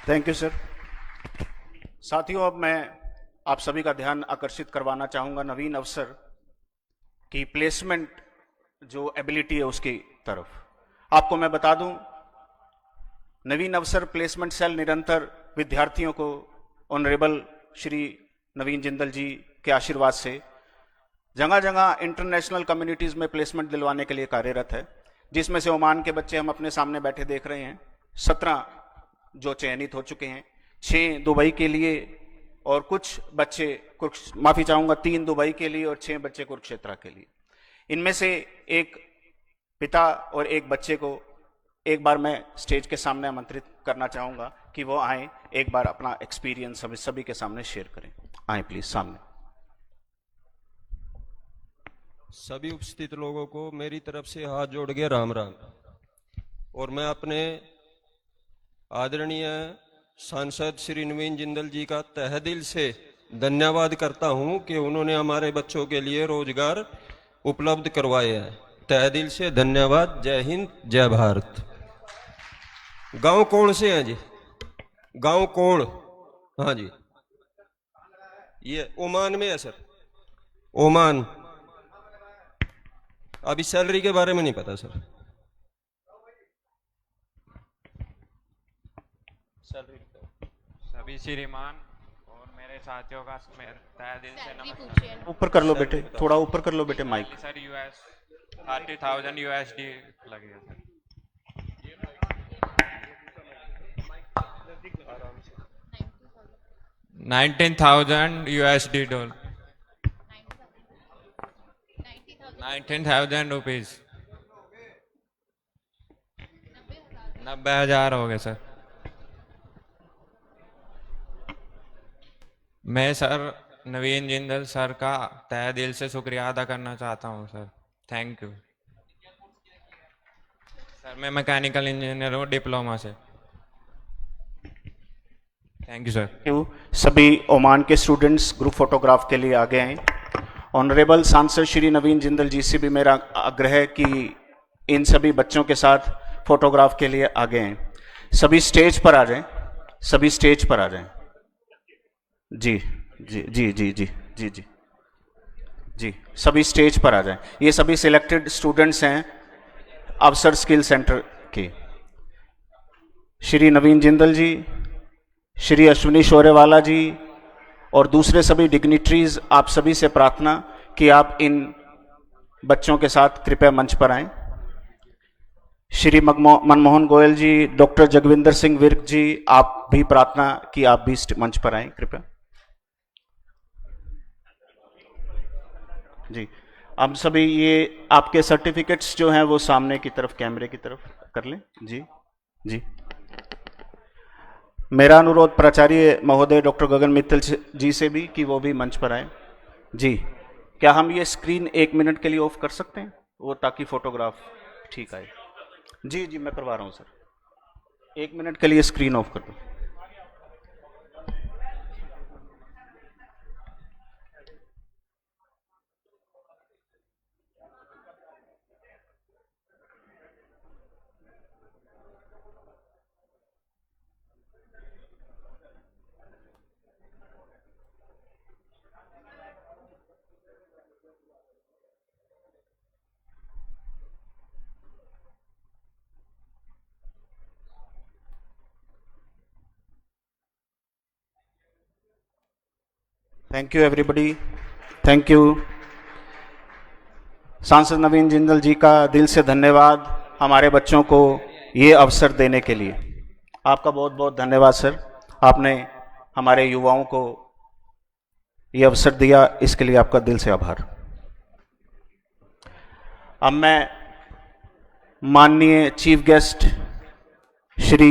Thank you sir. साथियों, अब मैं आप सभी का ध्यान आकर्षित करवाना चाहूंगा नवीन अवसर की प्लेसमेंट जो एबिलिटी है उसकी तरफ। आपको मैं बता दूं, नवीन अवसर प्लेसमेंट सेल निरंतर विद्यार्थियों को ऑनरेबल श्री नवीन जिंदल जी के आशीर्वाद से जगह जगह इंटरनेशनल कम्युनिटीज में प्लेसमेंट दिलवाने के लिए कार्यरत है, जिसमें से ओमान के बच्चे हम अपने सामने बैठे देख रहे हैं। 17 जो चयनित हो चुके हैं, 6 दुबई के लिए और कुछ बच्चे माफी चाहूंगा 3 दुबई के लिए और 6 बच्चे कुरुक्षेत्र के लिए। इनमें से एक पिता और एक बच्चे को एक बार मैं स्टेज के सामने आमंत्रित करना चाहूंगा कि वो आए, एक बार अपना एक्सपीरियंस सभी के सामने शेयर करें। आए प्लीज सामने। सभी उपस्थित लोगों को मेरी तरफ से हाथ जोड़ के राम राम। और मैं अपने आदरणीय सांसद श्री नवीन जिंदल जी का तहे दिल से धन्यवाद करता हूं कि उन्होंने हमारे बच्चों के लिए रोजगार उपलब्ध करवाए हैं। तहे दिल से धन्यवाद। जय हिंद, जय भारत। गांव कौन से हैं जी? गांव कौन? हाँ जी, ये ओमान में है सर। ओमान। अभी सैलरी के बारे में नहीं पता सर। सभी श्रीमान और मेरे साथियों का तहे दिल से नमस्कार। ऊपर कर लो बेटे, थोड़ा ऊपर कर लो बेटे माइक। सर US 30,000 USD लगेगा सर। 19,000 USD डॉलर, 19,000 रुपीज, 90,000 हो गए सर। मैं सर नवीन जिंदल सर का तहे दिल से शुक्रिया अदा करना चाहता हूं सर। Thank you sir. मैं मैकेनिकल इंजीनियर हूँ डिप्लोमा से। Thank you sir. सभी ओमान के स्टूडेंट्स ग्रुप फोटोग्राफ के लिए आगे आए। ऑनरेबल सांसद श्री नवीन जिंदल जी से भी मेरा आग्रह है कि इन सभी बच्चों के साथ फोटोग्राफ के लिए आगे आए। सभी स्टेज पर आ जाएं, सभी स्टेज पर आ जाएं। जी जी जी जी जी जी जी जी, सभी स्टेज पर आ जाएं। ये सभी सिलेक्टेड स्टूडेंट्स हैं अवसर स्किल सेंटर के। श्री नवीन जिंदल जी, श्री अश्विनी शौर्यवाला जी और दूसरे सभी डिग्निटरीज, आप सभी से प्रार्थना कि आप इन बच्चों के साथ कृपया मंच पर आएं। श्री मनमोहन गोयल जी, डॉक्टर जगविंदर सिंह विर्क जी, आप भी प्रार्थना कि आप भी मंच पर आएं कृपया। जी, हम सभी ये आपके सर्टिफिकेट्स जो हैं वो सामने की तरफ कैमरे की तरफ कर लें। जी जी, मेरा अनुरोध प्राचार्य महोदय डॉक्टर गगन मित्तल जी से भी कि वो भी मंच पर आए। जी, क्या हम ये स्क्रीन 1 मिनट के लिए ऑफ कर सकते हैं वो, ताकि फोटोग्राफ ठीक आए? जी जी, मैं करवा रहा हूँ सर। 1 मिनट के लिए स्क्रीन ऑफ कर दो। Thank you everybody. Thank you. सांसद नवीन जिंदल जी का दिल से धन्यवाद हमारे बच्चों को ये अवसर देने के लिए। आपका बहुत बहुत धन्यवाद सर, आपने हमारे युवाओं को ये अवसर दिया, इसके लिए आपका दिल से आभार। अब मैं माननीय चीफ गेस्ट श्री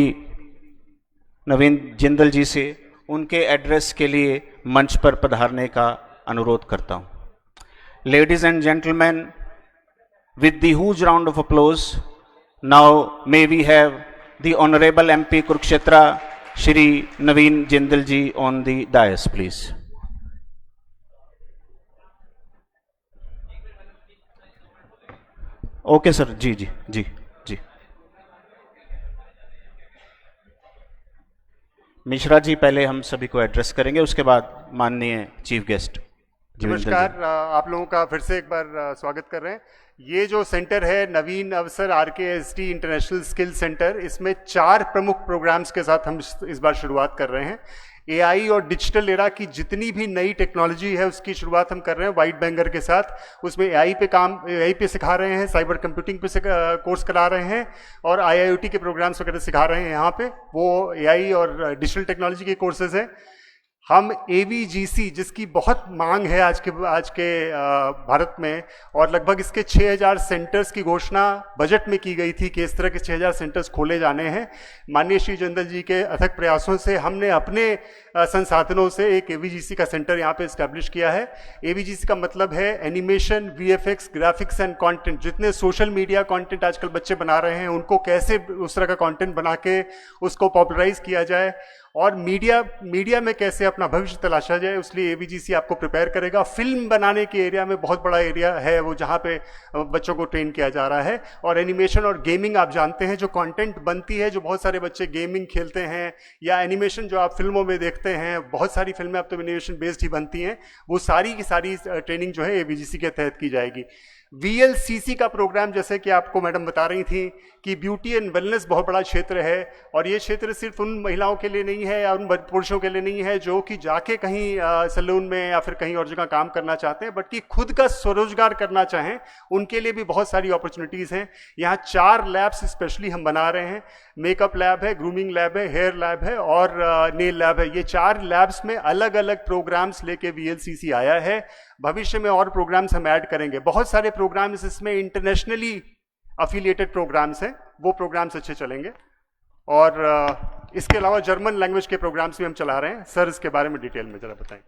नवीन जिंदल जी से उनके एड्रेस के लिए मंच पर पधारने का अनुरोध करता हूं। Ladies and gentleman, with the huge round of applause, now may we have the Honorable MP Kurukshetra, Shri Naveen Jindal ji on the dais, please. Okay, sir. जी. मिश्रा जी पहले हम सभी को एड्रेस करेंगे, उसके बाद माननीय चीफ गेस्ट। नमस्कार, आप लोगों का फिर से एक बार स्वागत कर रहे हैं। ये जो सेंटर है नवीन अवसर RKSD इंटरनेशनल स्किल सेंटर, इसमें 4 प्रमुख प्रोग्राम्स के साथ हम इस बार शुरुआत कर रहे हैं। AI और डिजिटल एरा की जितनी भी नई टेक्नोलॉजी है उसकी शुरुआत हम कर रहे हैं वाइट बैंगर के साथ। उसमें AI पे सिखा रहे हैं, साइबर कंप्यूटिंग पे कोर्स करा रहे हैं और IIoT के प्रोग्राम्स वगैरह सिखा रहे हैं। यहाँ पे वो AI और डिजिटल टेक्नोलॉजी के कोर्सेज हैं। हम AVGC, जिसकी बहुत मांग है आज के भारत में, और लगभग इसके 6000 सेंटर्स की घोषणा बजट में की गई थी कि इस तरह के 6000 सेंटर्स खोले जाने हैं। माननीय श्री जिंदल जी के अथक प्रयासों से हमने अपने संसाधनों से एक AVGC का सेंटर यहाँ पे इस्टेब्लिश किया है। AVGC का मतलब है animation, VFX, graphics and content. जितने सोशल मीडिया कंटेंट आजकल बच्चे बना रहे हैं उनको कैसे उस तरह का कंटेंट बना के उसको पॉपुलराइज किया जाए और मीडिया में कैसे अपना भविष्य तलाशा जाए, उसलिए AVGC आपको प्रिपेयर करेगा। फिल्म बनाने के एरिया में बहुत बड़ा एरिया है वो, जहाँ पे बच्चों को ट्रेन किया जा रहा है। और एनिमेशन और गेमिंग, आप जानते हैं जो कंटेंट बनती है, जो बहुत सारे बच्चे गेमिंग खेलते हैं या एनिमेशन जो आप फिल्मों में देखते हैं, बहुत सारी फिल्में अब तो एनिमेशन बेस्ड ही बनती हैं, वो सारी की सारी ट्रेनिंग जो है AVGC के तहत की जाएगी। VLCC का प्रोग्राम, जैसे कि आपको मैडम बता रही थी कि ब्यूटी एंड वेलनेस बहुत बड़ा क्षेत्र है और ये क्षेत्र सिर्फ उन महिलाओं के लिए नहीं है या उन पुरुषों के लिए नहीं है जो कि जाके कहीं सैलून में या फिर कहीं और जगह काम करना चाहते हैं, बट कि खुद का स्वरोजगार करना चाहें, उनके लिए भी बहुत सारी अपॉर्चुनिटीज़ हैं। यहाँ 4 लैब्स स्पेशली हम बना रहे हैं। मेकअप लैब है, ग्रूमिंग लैब है, हेयर लैब है और नेल लैब है। ये 4 लैब्स में अलग अलग प्रोग्राम्स लेके VLCC आया है। भविष्य में और प्रोग्राम्स हम ऐड करेंगे। बहुत सारे प्रोग्राम्स इसमें इंटरनेशनली अफिलिएटेड प्रोग्राम्स हैं, वो प्रोग्राम्स अच्छे चलेंगे। और इसके अलावा जर्मन लैंग्वेज के प्रोग्राम्स भी हम चला रहे हैं। सर इसके बारे में डिटेल में जरा बताएं।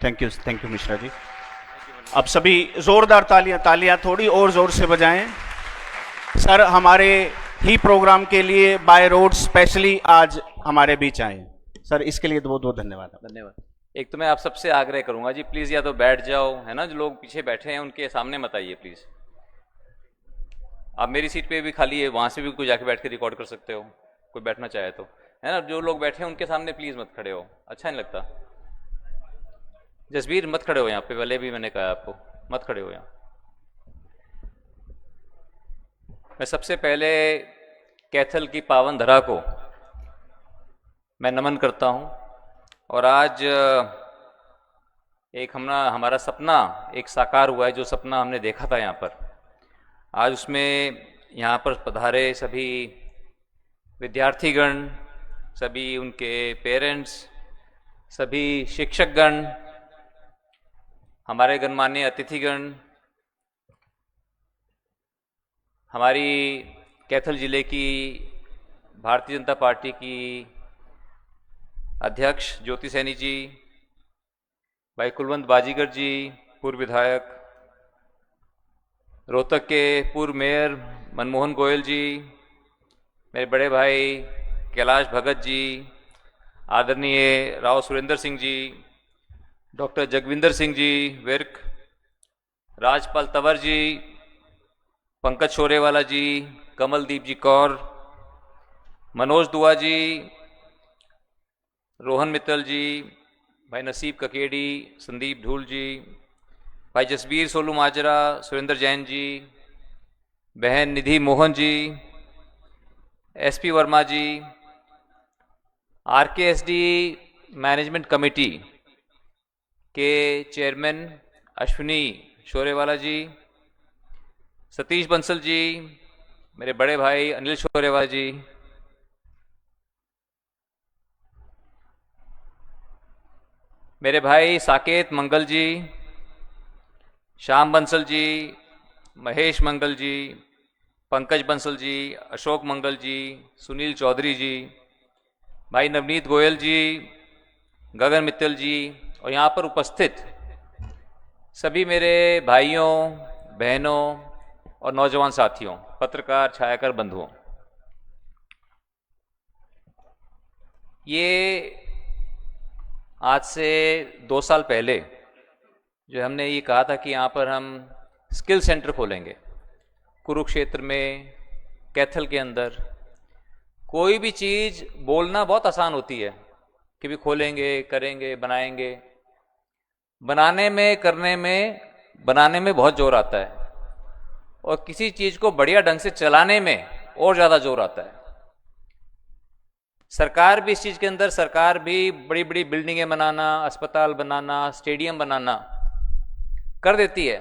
Thank you Mishra ji. अब सभी जोरदार तालियां थोड़ी और जोर से बजाएं। सर हमारे ही प्रोग्राम के लिए बाय रोड स्पेशली आज हमारे बीच आए। सर इसके लिए बहुत बहुत धन्यवाद। एक तो मैं आप सबसे आग्रह करूंगा जी, प्लीज या तो बैठ जाओ, है ना, जो लोग पीछे बैठे हैं उनके सामने मत आइए प्लीज। आप मेरी सीट पे भी खाली है, वहां से भी कोई जाके बैठ के रिकॉर्ड कर सकते हो, कोई बैठना चाहे तो, है ना। जो लोग बैठे हैं उनके सामने प्लीज मत खड़े हो, अच्छा नहीं लगता। जसबीर मत खड़े हो यहाँ पे, पहले भी मैंने कहा आपको मत खड़े हो यहाँ। मैं सबसे पहले कैथल की पावन धरा को मैं नमन करता हूँ। और आज एक हमारा सपना एक साकार हुआ है, जो सपना हमने देखा था यहाँ पर, आज उसमें यहाँ पर पधारे सभी विद्यार्थीगण, सभी उनके पेरेंट्स, सभी शिक्षकगण, हमारे गणमान्य अतिथिगण, हमारी कैथल जिले की भारतीय जनता पार्टी की अध्यक्ष ज्योति सैनी जी, भाई कुलवंत बाजीगर जी, पूर्व विधायक, रोहतक के पूर्व मेयर मनमोहन गोयल जी, मेरे बड़े भाई कैलाश भगत जी, आदरणीय राव सुरेंद्र सिंह जी, डॉक्टर जगविंदर सिंह जी विर्क, राजपाल तंवर जी, पंकज शोरेवाला जी, कमलदीप जी कौर, मनोज दुआ जी, रोहन मित्तल जी, भाई नसीब ककेड़ी, संदीप ढूल जी, भाई जसबीर सोलू माजरा, सुरेंद्र जैन जी, बहन निधि मोहन जी, SP वर्मा जी, RKSD मैनेजमेंट कमेटी के चेयरमैन अश्विनी शोरेवाला जी, सतीश बंसल जी, मेरे बड़े भाई अनिल शोरेवाला जी, मेरे भाई साकेत मंगल जी, श्याम बंसल जी, महेश मंगल जी, पंकज बंसल जी, अशोक मंगल जी, सुनील चौधरी जी, भाई नवनीत गोयल जी, गगन मित्तल जी और यहाँ पर उपस्थित सभी मेरे भाइयों, बहनों और नौजवान साथियों, पत्रकार, छायाकार बंधुओं, ये आज से 2 साल पहले जो हमने ये कहा था कि यहाँ पर हम स्किल सेंटर खोलेंगे कुरुक्षेत्र में, कैथल के अंदर। कोई भी चीज़ बोलना बहुत आसान होती है कि भी खोलेंगे, करेंगे, बनाएंगे। बनाने में, करने में, बनाने में बहुत जोर आता है और किसी चीज़ को बढ़िया ढंग से चलाने में और ज़्यादा जोर आता है। सरकार भी इस चीज़ के अंदर, सरकार भी बड़ी बड़ी बिल्डिंगें बनाना, अस्पताल बनाना, स्टेडियम बनाना कर देती है।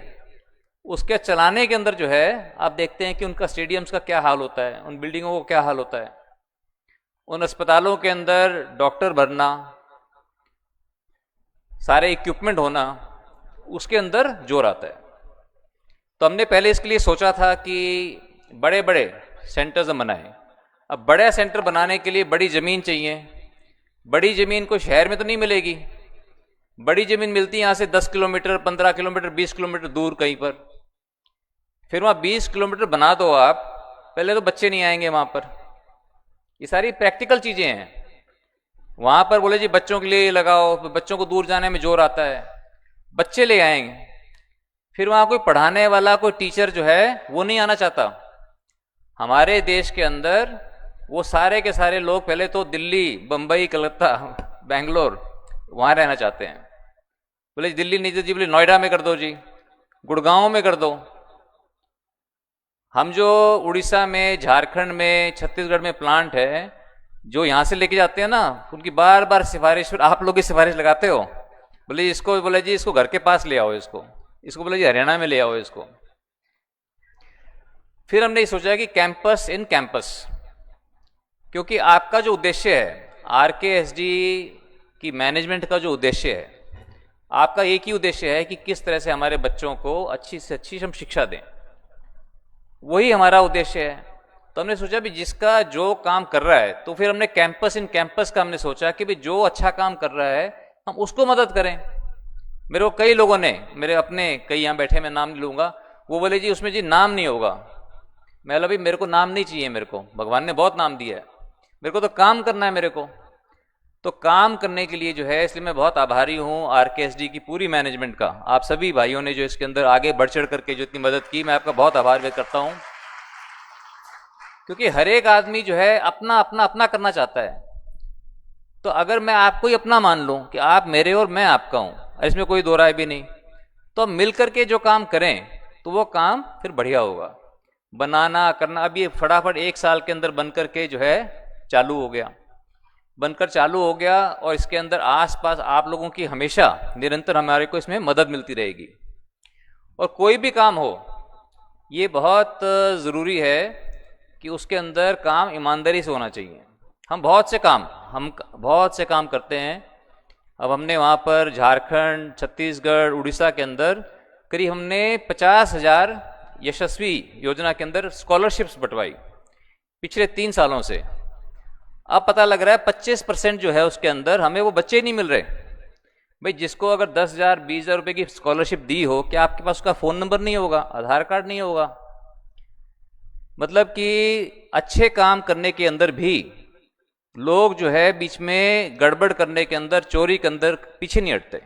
उसके चलाने के अंदर जो है आप देखते हैं कि उनका स्टेडियम्स का क्या हाल होता है, उन बिल्डिंगों को क्या हाल होता है, उन अस्पतालों के अंदर डॉक्टर भरना, सारे इक्विपमेंट होना, उसके अंदर जोर आता है। तो हमने पहले इसके लिए सोचा था कि बड़े बड़े सेंटर्स हम बनाएं। अब बड़ा सेंटर बनाने के लिए बड़ी ज़मीन चाहिए। बड़ी ज़मीन को शहर में तो नहीं मिलेगी, बड़ी ज़मीन मिलती है यहाँ से 10 किलोमीटर, 15 किलोमीटर, 20 किलोमीटर दूर कहीं पर। फिर वहाँ 20 किलोमीटर बना दो आप, पहले तो बच्चे नहीं आएंगे वहाँ पर। ये सारी प्रैक्टिकल चीज़ें हैं। वहाँ पर बोले जी बच्चों के लिए लगाओ, बच्चों को दूर जाने में जोर आता है, बच्चे ले आएंगे। फिर वहाँ कोई पढ़ाने वाला, कोई टीचर जो है वो नहीं आना चाहता। हमारे देश के अंदर वो सारे के सारे लोग पहले तो दिल्ली, बम्बई, कलकत्ता, बेंगलोर वहाँ रहना चाहते हैं। बोले दिल्ली नहीं तो जी, बोले नोएडा में कर दो जी, गुड़गांव में कर दो। हम जो उड़ीसा में, झारखंड में, छत्तीसगढ़ में प्लांट है जो यहाँ से लेके जाते हैं ना, उनकी बार बार सिफारिश, फिर आप लोग की सिफारिश लगाते हो, बोले इसको, बोले जी इसको घर के पास ले आओ, इसको बोले जी हरियाणा में ले आओ इसको। फिर हमने ये सोचा कि कैंपस इन कैंपस, क्योंकि आपका जो उद्देश्य है, आरकेएसडी की मैनेजमेंट का जो उद्देश्य है, आपका एक ही उद्देश्य है कि किस तरह से हमारे बच्चों को अच्छी से अच्छी हम शिक्षा दें। वही हमारा उद्देश्य है। तो हमने सोचा भी जिसका जो काम कर रहा है, तो फिर हमने कैंपस इन कैंपस का हमने सोचा कि भी जो अच्छा काम कर रहा है हम उसको मदद करें। मेरे को कई लोगों ने, मेरे अपने कई यहाँ बैठे, मैं नाम नहीं लूँगा, वो बोले जी उसमें जी नाम नहीं होगा। मैं बोला भाई मेरे को नाम नहीं चाहिए, मेरे को भगवान ने बहुत नाम दिया है, मेरे को तो काम करना है मेरे को। तो काम करने के लिए जो है, इसलिए मैं बहुत आभारी हूँ आरकेएसडी की पूरी मैनेजमेंट का। आप सभी भाइयों ने जो इसके अंदर आगे बढ़ चढ़ करके जो इतनी मदद की, मैं आपका बहुत आभार व्यक्त करता हूँ। क्योंकि हर एक आदमी जो है अपना अपना अपना करना चाहता है। तो अगर मैं आपको ही अपना मान लूँ कि आप मेरे और मैं आपका हूँ, इसमें कोई दो राय भी नहीं, तो मिल करके जो काम करें तो वो काम फिर बढ़िया होगा। बनाना करना, अब ये फटाफट 1 साल के अंदर बन करके जो है चालू हो गया, बनकर चालू हो गया। और इसके अंदर आसपास आप लोगों की हमेशा निरंतर हमारे को इसमें मदद मिलती रहेगी। और कोई भी काम हो, ये बहुत ज़रूरी है कि उसके अंदर काम ईमानदारी से होना चाहिए। हम बहुत से काम करते हैं। अब हमने वहाँ पर झारखंड, छत्तीसगढ़, उड़ीसा के अंदर करीब हमने 50,000 यशस्वी योजना के अंदर स्कॉलरशिप्स बंटवाई पिछले 3 सालों से। अब पता लग रहा है 25% जो है उसके अंदर हमें वो बच्चे नहीं मिल रहे। भाई जिसको अगर 10,000, 20,000 रुपये की स्कॉलरशिप दी हो, क्या आपके पास उसका फ़ोन नंबर नहीं होगा, आधार कार्ड नहीं होगा? मतलब कि अच्छे काम करने के अंदर भी लोग जो है बीच में गड़बड़ करने के अंदर, चोरी के अंदर पीछे नहीं हटते।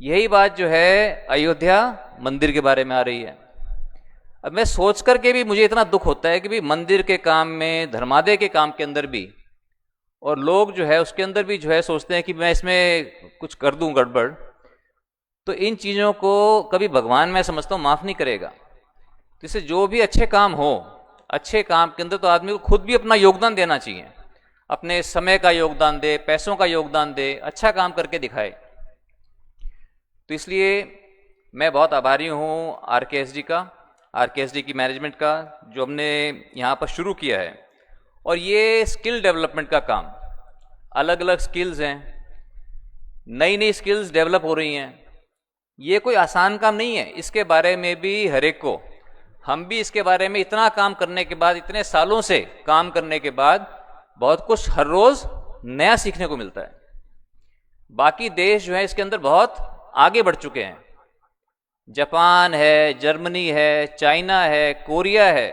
यही बात जो है अयोध्या मंदिर के बारे में आ रही है। अब मैं सोच करके भी मुझे इतना दुख होता है कि भी मंदिर के काम में, धर्मादय के काम के अंदर भी, और लोग जो है उसके अंदर भी जो है सोचते हैं कि मैं इसमें कुछ कर दूं गड़बड़। तो इन चीज़ों को कभी भगवान, मैं समझता हूँ, माफ़ नहीं करेगा। जिससे जो भी अच्छे काम हो, अच्छे काम के अंदर तो आदमी को खुद भी अपना योगदान देना चाहिए, अपने समय का योगदान दे, पैसों का योगदान दे, अच्छा काम करके दिखाए। तो इसलिए मैं बहुत आभारी हूँ आरकेएसडी का, आरकेएसडी की मैनेजमेंट का, जो हमने यहाँ पर शुरू किया है। और ये स्किल डेवलपमेंट का काम, अलग अलग स्किल्स हैं, नई नई स्किल्स डेवलप हो रही हैं। ये कोई आसान काम नहीं है। इसके बारे में भी हर एक को, हम भी इसके बारे में इतना काम करने के बाद, इतने सालों से काम करने के बाद बहुत कुछ हर रोज नया सीखने को मिलता है। बाकी देश जो है इसके अंदर बहुत आगे बढ़ चुके हैं। जापान है, जर्मनी है, चाइना है, कोरिया है,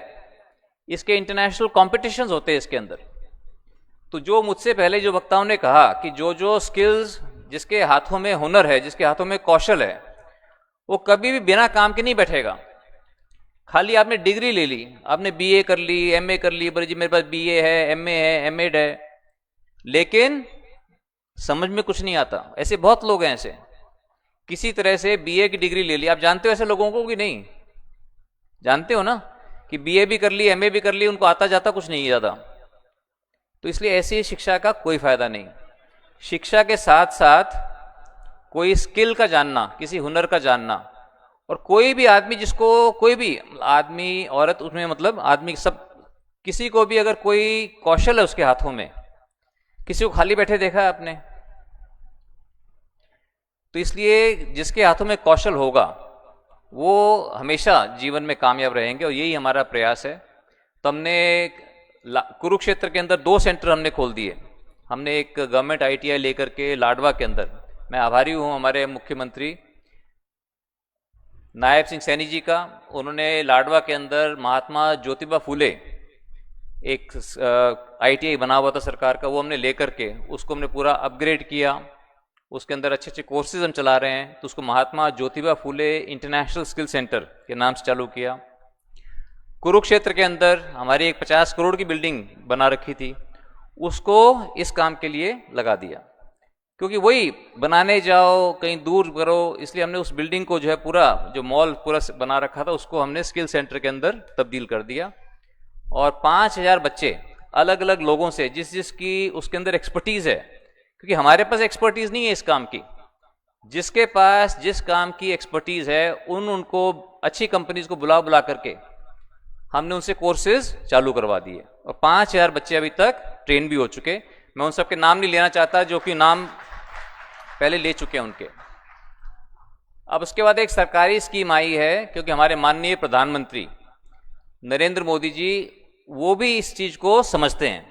इसके इंटरनेशनल कॉम्पिटिशन्स होते हैं इसके अंदर। तो जो मुझसे पहले जो वक्ताओं ने कहा कि जो स्किल्स, जिसके हाथों में हुनर है, जिसके हाथों में कौशल है, वो कभी भी बिना काम के नहीं बैठेगा। खाली आपने डिग्री ले ली, आपने बीए कर ली, एमए कर ली, बोले जी मेरे पास बीए है, एमए है, एमएड है, लेकिन समझ में कुछ नहीं आता। ऐसे बहुत लोग हैं, ऐसे किसी तरह से बीए की डिग्री ले ली। आप जानते हो ऐसे लोगों को कि नहीं? जानते हो ना कि बीए भी कर ली, एमए भी कर ली, उनको आता जाता कुछ नहीं ज़्यादा। तो इसलिए ऐसी शिक्षा का कोई फायदा नहीं। शिक्षा के साथ साथ कोई स्किल का जानना, किसी हुनर का जानना, और कोई भी आदमी, जिसको कोई भी आदमी, औरत, उसमें मतलब आदमी सब, किसी को भी अगर कोई कौशल है उसके हाथों में, किसी को खाली बैठे देखा है आपने? तो इसलिए जिसके हाथों में कौशल होगा वो हमेशा जीवन में कामयाब रहेंगे, और यही हमारा प्रयास है। तो हमने कुरुक्षेत्र के अंदर 2 सेंटर हमने खोल दिए। हमने एक गवर्नमेंट ITI लेकर के लाडवा के अंदर, मैं आभारी हूँ हमारे मुख्यमंत्री नायब सिंह सैनी जी का। उन्होंने लाडवा के अंदर महात्मा ज्योतिबा फूले एक ITI बना हुआ था सरकार का, वो हमने लेकर के उसको हमने पूरा अपग्रेड किया। उसके अंदर अच्छे अच्छे कोर्सेज हम चला रहे हैं। तो उसको Mahatma Jyotiba Phule international skill centre के नाम से चालू किया। कुरुक्षेत्र के अंदर हमारी एक 50 करोड़ की बिल्डिंग बना रखी थी, उसको इस काम के लिए लगा दिया, क्योंकि वही बनाने जाओ, कहीं दूर करो, इसलिए हमने उस बिल्डिंग को जो है पूरा, जो मॉल पूरा बना रखा था, उसको हमने स्किल सेंटर के अंदर तब्दील कर दिया। और 5000 बच्चे अलग अलग लोगों से, जिसकी उसके अंदर एक्सपर्टीज है, क्योंकि हमारे पास एक्सपर्टीज नहीं है इस काम की, जिसके पास जिस काम की एक्सपर्टीज है उनको अच्छी कंपनीज को बुला करके हमने उनसे कोर्सेज चालू करवा दिए, और 5000 बच्चे अभी तक ट्रेन भी हो चुके। मैं उन सबके नाम नहीं लेना चाहता जो कि नाम पहले ले चुके हैं उनके। अब उसके बाद एक सरकारी स्कीम आई है, क्योंकि हमारे माननीय प्रधानमंत्री नरेंद्र मोदी जी वो भी इस चीज को समझते हैं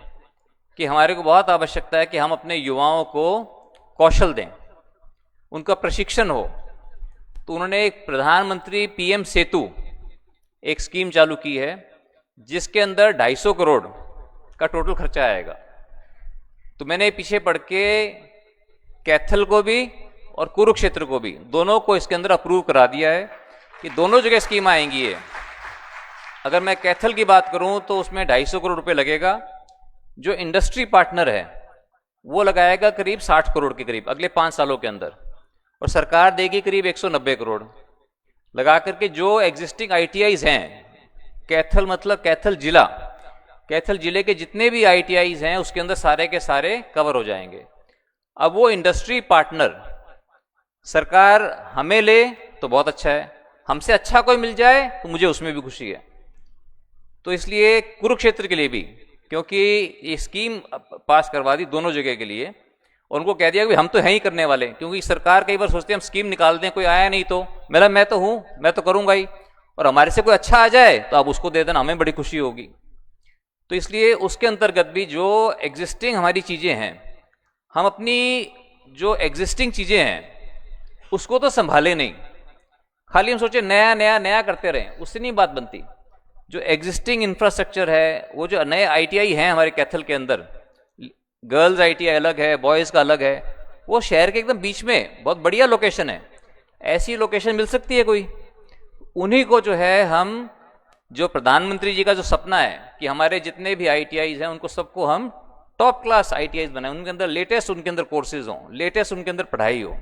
कि हमारे को बहुत आवश्यकता है कि हम अपने युवाओं को कौशल दें, उनका प्रशिक्षण हो। तो उन्होंने एक प्रधानमंत्री PM सेतु एक स्कीम चालू की है, जिसके अंदर 250 करोड़ का टोटल खर्चा आएगा। तो मैंने पीछे पढ़ के कैथल को भी और कुरुक्षेत्र को भी, दोनों को इसके अंदर अप्रूव करा दिया है कि दोनों जगह स्कीम आएंगी। है अगर मैं कैथल की बात करूं तो उसमें 250 करोड़ रुपए लगेगा। जो इंडस्ट्री पार्टनर है वो लगाएगा करीब 60 करोड़ के करीब अगले 5 सालों के अंदर, और सरकार देगी करीब 190 करोड़ लगा करके। जो एग्जिस्टिंग ITIs हैं, कैथल मतलब कैथल जिला, कैथल जिले के जितने भी ITIs हैं उसके अंदर सारे के सारे कवर हो जाएंगे। अब वो इंडस्ट्री पार्टनर सरकार हमें ले तो बहुत अच्छा है, हमसे अच्छा कोई मिल जाए तो मुझे उसमें भी खुशी है। तो इसलिए कुरुक्षेत्र के लिए भी, क्योंकि ये स्कीम पास करवा दी दोनों जगह के लिए, और उनको कह दिया कि हम तो हैं ही करने वाले, क्योंकि सरकार कई बार सोचती है हम स्कीम निकाल दें, कोई आया नहीं तो मैं तो हूं, मैं तो करूंगा ही, और हमारे से कोई अच्छा आ जाए तो आप उसको दे देना, हमें बड़ी खुशी होगी। तो इसलिए उसके अंतर्गत भी जो एग्जिस्टिंग हमारी चीजें हैं, हम अपनी जो एग्जिस्टिंग चीजें हैं उसको तो संभाले नहीं, खाली हम सोचे नया नया नया करते रहें, उससे नहीं बात बनती। जो एग्जिस्टिंग इंफ्रास्ट्रक्चर है, वो जो नए ITI हैं हमारे कैथल के अंदर, गर्ल्स ITI अलग है, बॉयज़ का अलग है, वो शहर के एकदम बीच में बहुत बढ़िया लोकेशन है। ऐसी लोकेशन मिल सकती है कोई? उन्हीं को जो है हम, जो प्रधानमंत्री जी का जो सपना है कि हमारे जितने भी ITIs हैं उनको सबको हम टॉप क्लास ITIs बनाएं, उनके अंदर लेटेस्ट उनके अंदर कोर्सेज हों, लेटेस्ट उनके अंदर पढ़ाई हो।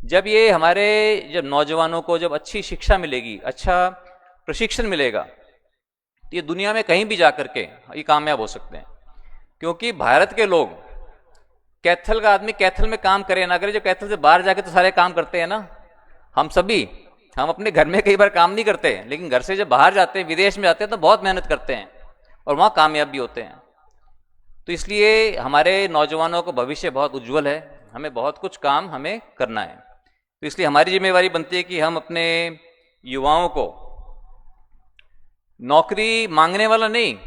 जब ये हमारे जब नौजवानों को जब अच्छी शिक्षा मिलेगी, अच्छा प्रशिक्षण मिलेगा, ये दुनिया में कहीं भी जाकर के ये कामयाब हो सकते हैं। क्योंकि भारत के लोग, कैथल का आदमी कैथल में काम करे ना करे, जो कैथल से बाहर जाके तो सारे काम करते हैं ना, हम सभी हम अपने घर में कई बार काम नहीं करते, लेकिन घर से जब बाहर जाते हैं, विदेश में जाते हैं, तो बहुत मेहनत करते हैं और वहाँ कामयाब भी होते हैं। तो इसलिए हमारे नौजवानों का भविष्य बहुत उज्जवल है, हमें बहुत कुछ काम हमें करना है। तो इसलिए हमारी जिम्मेवारी बनती है कि हम अपने युवाओं को नौकरी मांगने वाला नहीं,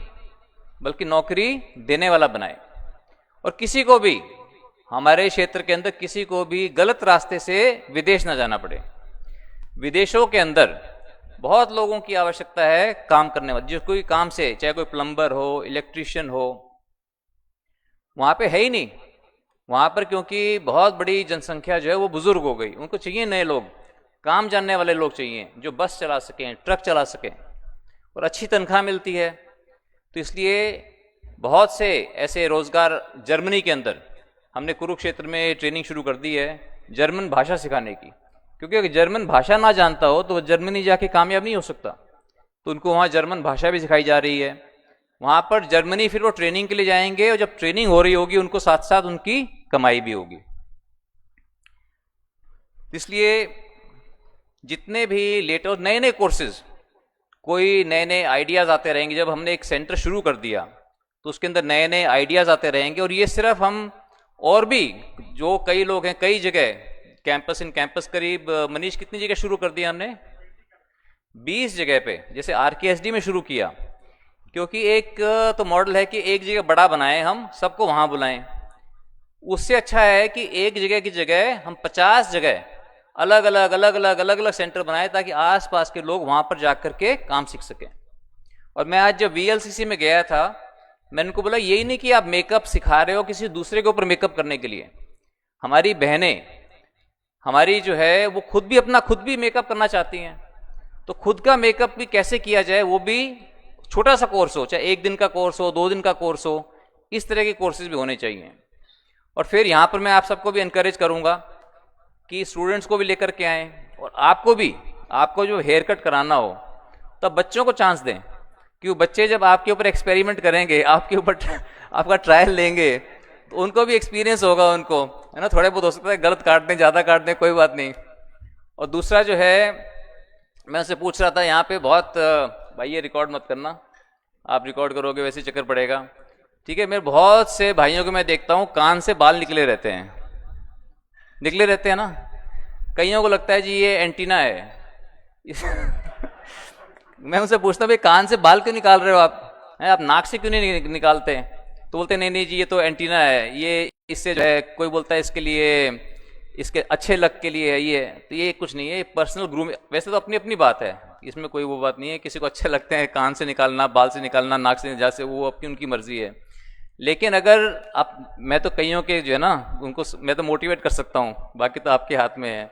बल्कि नौकरी देने वाला बनाए, और किसी को भी, हमारे क्षेत्र के अंदर किसी को भी गलत रास्ते से विदेश न जाना पड़े। विदेशों के अंदर बहुत लोगों की आवश्यकता है काम करने वाले, जो कोई काम से, चाहे कोई प्लम्बर हो, इलेक्ट्रीशियन हो, वहां पे है ही नहीं वहां पर, क्योंकि बहुत बड़ी जनसंख्या जो है वो बुजुर्ग हो गई। उनको चाहिए नए लोग, काम जानने वाले लोग चाहिए, जो बस चला सकें, ट्रक चला सकें, और अच्छी तनख्वाह मिलती है। तो इसलिए बहुत से ऐसे रोजगार, जर्मनी के अंदर हमने कुरुक्षेत्र में ट्रेनिंग शुरू कर दी है जर्मन भाषा सिखाने की, क्योंकि अगर जर्मन भाषा ना जानता हो तो वो जर्मनी जाके कामयाब नहीं हो सकता। तो उनको वहाँ जर्मन भाषा भी सिखाई जा रही है। वहाँ पर जर्मनी फिर वो ट्रेनिंग के लिए जाएंगे, और जब ट्रेनिंग हो रही होगी उनको साथ साथ उनकी कमाई भी होगी। इसलिए जितने भी लेटेस्ट नए नए कोर्सेज, कोई नए नए आइडियाज आते रहेंगे। जब हमने एक सेंटर शुरू कर दिया तो उसके अंदर नए नए आइडियाज आते रहेंगे, और ये सिर्फ हम, और भी जो कई लोग हैं, कई जगह कैंपस इन कैंपस, करीब मनीष कितनी जगह शुरू कर दिया हमने? 20 जगह पे, जैसे RKSD में शुरू किया, क्योंकि एक तो मॉडल है कि एक जगह बड़ा बनाएं, हम सबको वहां बुलाएं। उससे अच्छा है कि एक जगह की जगह हम 50 जगह अलग अलग सेंटर बनाए, ताकि आसपास के लोग वहां पर जाकर के काम सीख सकें। और मैं आज जब VLCC में गया था, मैंने उनको बोला यही नहीं कि आप मेकअप सिखा रहे हो किसी दूसरे के ऊपर मेकअप करने के लिए। हमारी बहनें, हमारी जो है वो खुद भी मेकअप करना चाहती हैं, तो खुद का मेकअप भी कैसे किया जाए, वो भी छोटा सा कोर्स हो, चाहे 1 दिन का कोर्स हो, 2 दिन का कोर्स हो, इस तरह के कोर्सेज भी होने चाहिए। और फिर यहाँ पर मैं आप सबको भी एनकरेज करूंगा कि स्टूडेंट्स को भी लेकर के आएं, और आपको जो हेयर कट कराना हो तब बच्चों को चांस दें, क्यों बच्चे जब आपके ऊपर एक्सपेरिमेंट करेंगे, आपके ऊपर आपका ट्रायल लेंगे, तो उनको भी एक्सपीरियंस होगा, उनको है ना, थोड़े बहुत हो सकता है गलत काट दें, ज्यादा काट दें, कोई बात नहीं। और दूसरा जो है, मैं उनसे पूछ रहा था यहाँ पे बहुत, भाई ये रिकॉर्ड मत करना, आप रिकॉर्ड करोगे वैसे चक्कर पड़ेगा, ठीक है। मेरे बहुत से भाइयों को मैं देखता हूँ कान से बाल निकले रहते हैं ना, कईयों को लगता है जी ये एंटीना है। मैं उनसे पूछता हूँ भाई कान से बाल क्यों निकाल रहे हो आप नाक से क्यों नहीं निकालते? तो बोलते नहीं जी ये तो एंटीना है, ये इससे जो है, कोई बोलता है इसके लिए, इसके अच्छे लग के लिए है ये, तो ये कुछ नहीं है, ये पर्सनल ग्रूम। वैसे तो अपनी अपनी बात है, इसमें कोई वो बात नहीं है, किसी को अच्छे लगते हैं कान से निकालना, बाल से निकालना, नाक से, जैसे वो अपनी उनकी मर्जी है। लेकिन अगर आप, मैं तो कईयों के जो है ना, उनको मैं तो मोटिवेट कर सकता हूँ, बाकी तो आपके हाथ में है।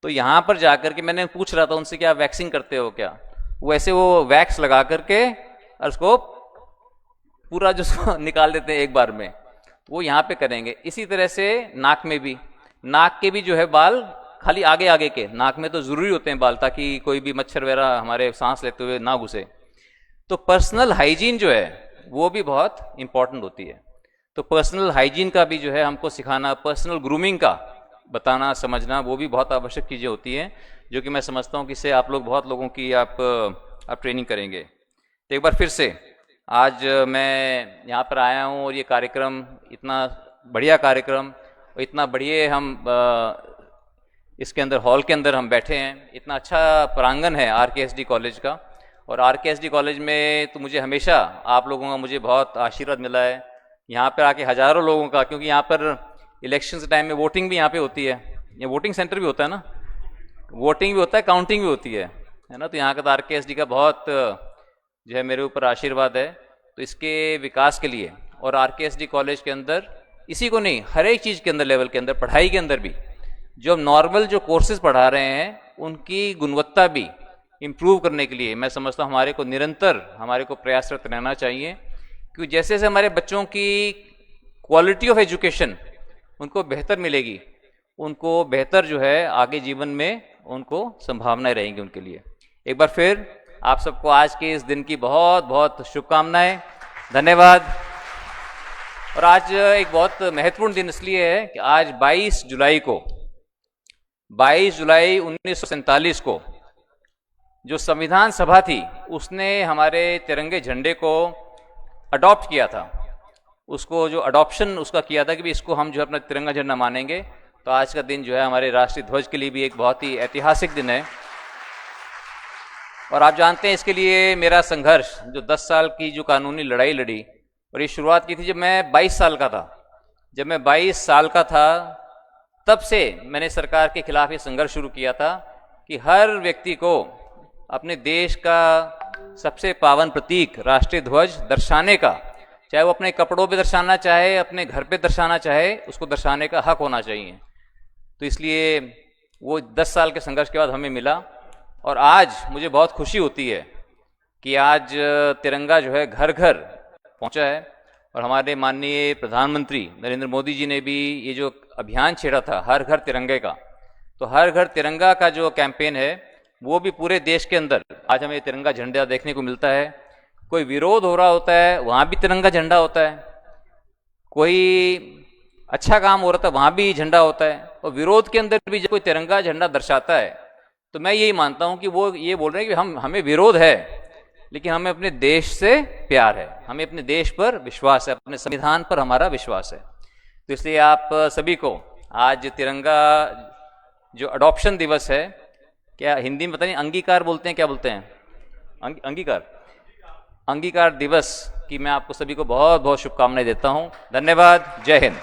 तो यहाँ पर जाकर के मैंने पूछ रहा था उनसे कि आप वैक्सिंग करते हो क्या? वैसे वो वैक्स लगा करके और उसको पूरा जो निकाल देते हैं एक बार में, वो यहाँ पे करेंगे। इसी तरह से नाक में भी, नाक के भी जो है बाल खाली आगे आगे के, नाक में तो जरूरी होते हैं बाल, ताकि कोई भी मच्छर वगैरह हमारे सांस लेते हुए ना घुसे। तो पर्सनल हाइजीन जो है वो भी बहुत इंपॉर्टेंट होती है। तो पर्सनल हाइजीन का भी जो है हमको सिखाना, पर्सनल ग्रूमिंग का बताना, समझना, वो भी बहुत आवश्यक चीज़ें होती हैं, जो कि मैं समझता हूँ कि इससे आप लोग, बहुत लोगों की आप ट्रेनिंग करेंगे। तो एक बार फिर से आज मैं यहाँ पर आया हूँ, और ये कार्यक्रम, इतना बढ़िया कार्यक्रम, और इतना बढ़िया हम इसके अंदर, हॉल के अंदर हम बैठे हैं, इतना अच्छा प्रांगण है RKSD कॉलेज का। और RKSD कॉलेज में तो मुझे हमेशा आप लोगों का मुझे बहुत आशीर्वाद मिला है, यहाँ पर आके हज़ारों लोगों का, क्योंकि यहाँ पर इलेक्शन के टाइम में वोटिंग भी यहाँ पे होती है, ये वोटिंग सेंटर भी होता है ना, वोटिंग भी होता है, काउंटिंग भी होती है ना। तो यहाँ का तो RKSD का बहुत जो है मेरे ऊपर आशीर्वाद है। तो इसके विकास के लिए, और RKSD कॉलेज के अंदर, इसी को नहीं, हर एक चीज़ के अंदर, लेवल के अंदर, पढ़ाई के अंदर भी, जो नॉर्मल जो कोर्सेज पढ़ा रहे हैं उनकी गुणवत्ता भी इम्प्रूव करने के लिए मैं समझता हूँ हमारे को निरंतर, हमारे को प्रयासरत रहना चाहिए। क्योंकि जैसे जैसे हमारे बच्चों की क्वालिटी ऑफ एजुकेशन उनको बेहतर मिलेगी, उनको बेहतर जो है आगे जीवन में उनको संभावनाएं रहेंगी उनके लिए। एक बार फिर आप सबको आज के इस दिन की बहुत बहुत शुभकामनाएं, धन्यवाद। और आज एक बहुत महत्वपूर्ण दिन इसलिए है कि आज 22 जुलाई 1947 को जो संविधान सभा थी उसने हमारे तिरंगे झंडे को अडॉप्ट किया था, उसको जो अडॉप्शन उसका किया था कि भी इसको हम जो है अपना तिरंगा झंडा मानेंगे। तो आज का दिन जो है हमारे राष्ट्रीय ध्वज के लिए भी एक बहुत ही ऐतिहासिक दिन है। और आप जानते हैं इसके लिए मेरा संघर्ष, जो 10 साल की जो कानूनी लड़ाई लड़ी, और ये शुरुआत की थी जब मैं 22 साल का था। जब मैं 22 साल का था तब से मैंने सरकार के खिलाफ ये संघर्ष शुरू किया था कि हर व्यक्ति को अपने देश का सबसे पावन प्रतीक राष्ट्रीय ध्वज दर्शाने का, चाहे वो अपने कपड़ों पे दर्शाना चाहे, अपने घर पे दर्शाना चाहे, उसको दर्शाने का हक होना चाहिए। तो इसलिए वो 10 साल के संघर्ष के बाद हमें मिला, और आज मुझे बहुत खुशी होती है कि आज तिरंगा जो है घर घर पहुंचा है। और हमारे माननीय प्रधानमंत्री नरेंद्र मोदी जी ने भी ये जो अभियान छेड़ा था हर घर तिरंगे का, तो हर घर तिरंगा का जो कैंपेन है वो भी पूरे देश के अंदर आज हमें तिरंगा झंडा देखने को मिलता है। कोई विरोध हो रहा होता है वहाँ भी तिरंगा झंडा होता है, कोई अच्छा काम हो रहा था वहाँ भी झंडा होता है, और विरोध के अंदर भी जब कोई तिरंगा झंडा दर्शाता है तो मैं यही मानता हूँ कि वो ये बोल रहे हैं कि हमें विरोध है लेकिन हमें अपने देश से प्यार है, हमें अपने देश पर विश्वास है, अपने संविधान पर हमारा विश्वास है। तो इसलिए आप सभी को आज तिरंगा जो अडॉप्शन दिवस है, क्या हिंदी में पता नहीं अंगीकार बोलते हैं, क्या बोलते हैं, अंगीकार दिवस की मैं आपको सभी को बहुत बहुत शुभकामनाएं देता हूं। धन्यवाद। जय हिंद।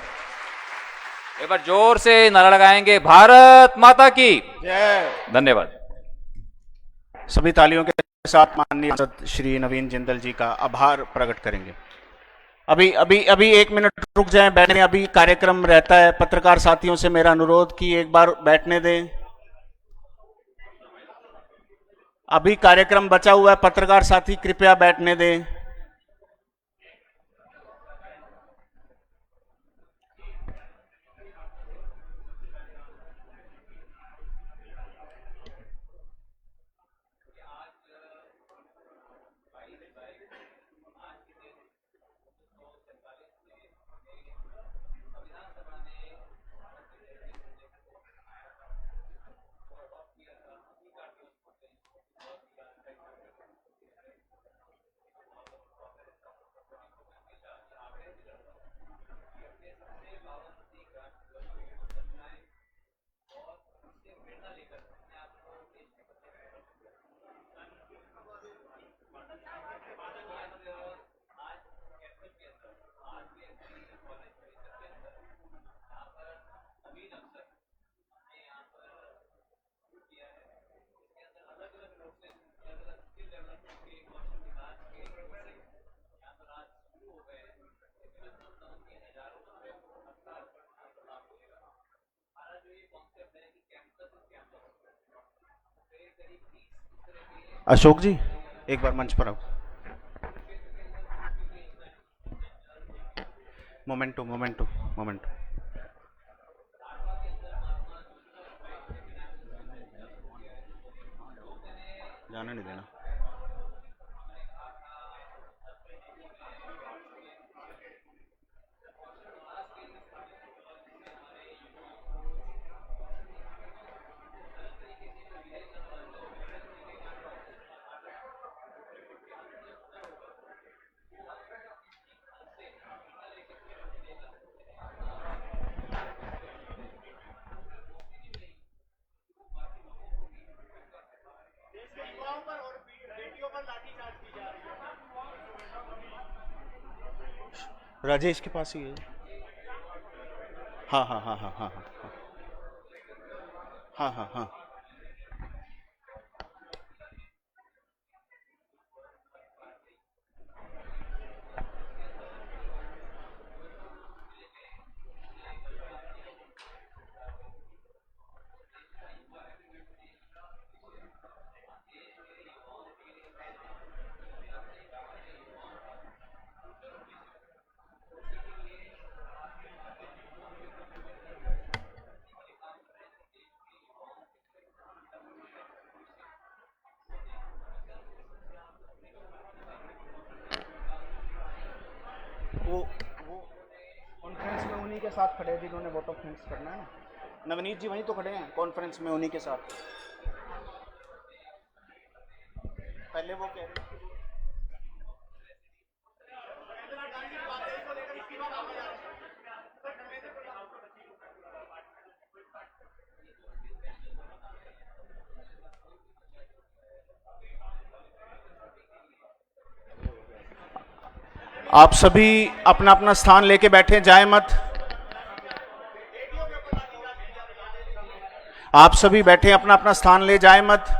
एक बार जोर से नारा लगाएंगे, भारत माता की जय। धन्यवाद। सभी तालियों के साथ माननीय सांसद श्री नवीन जिंदल जी का आभार प्रकट करेंगे। अभी 1 मिनट रुक जाएं, बैठने अभी कार्यक्रम रहता है। पत्रकार साथियों से मेरा अनुरोध कि एक बार बैठने दें, अभी कार्यक्रम बचा हुआ है। पत्रकार साथी कृपया बैठने दें। अशोक जी एक बार मंच पर आओ। मोमेंटो जाने नहीं देना। राजेश के पास ही है। हाँ। वो कॉन्फ्रेंस में उन्हीं के साथ खड़े हैं जिन्होंने वोट ऑफ थैंक्स करना है। नवनीत जी वहीं तो खड़े हैं कॉन्फ्रेंस में उन्हीं के साथ। पहले वो कह रहे आप सभी अपना अपना स्थान लेके बैठे, जाए मत। आप सभी बैठे, अपना अपना स्थान ले जाए मत।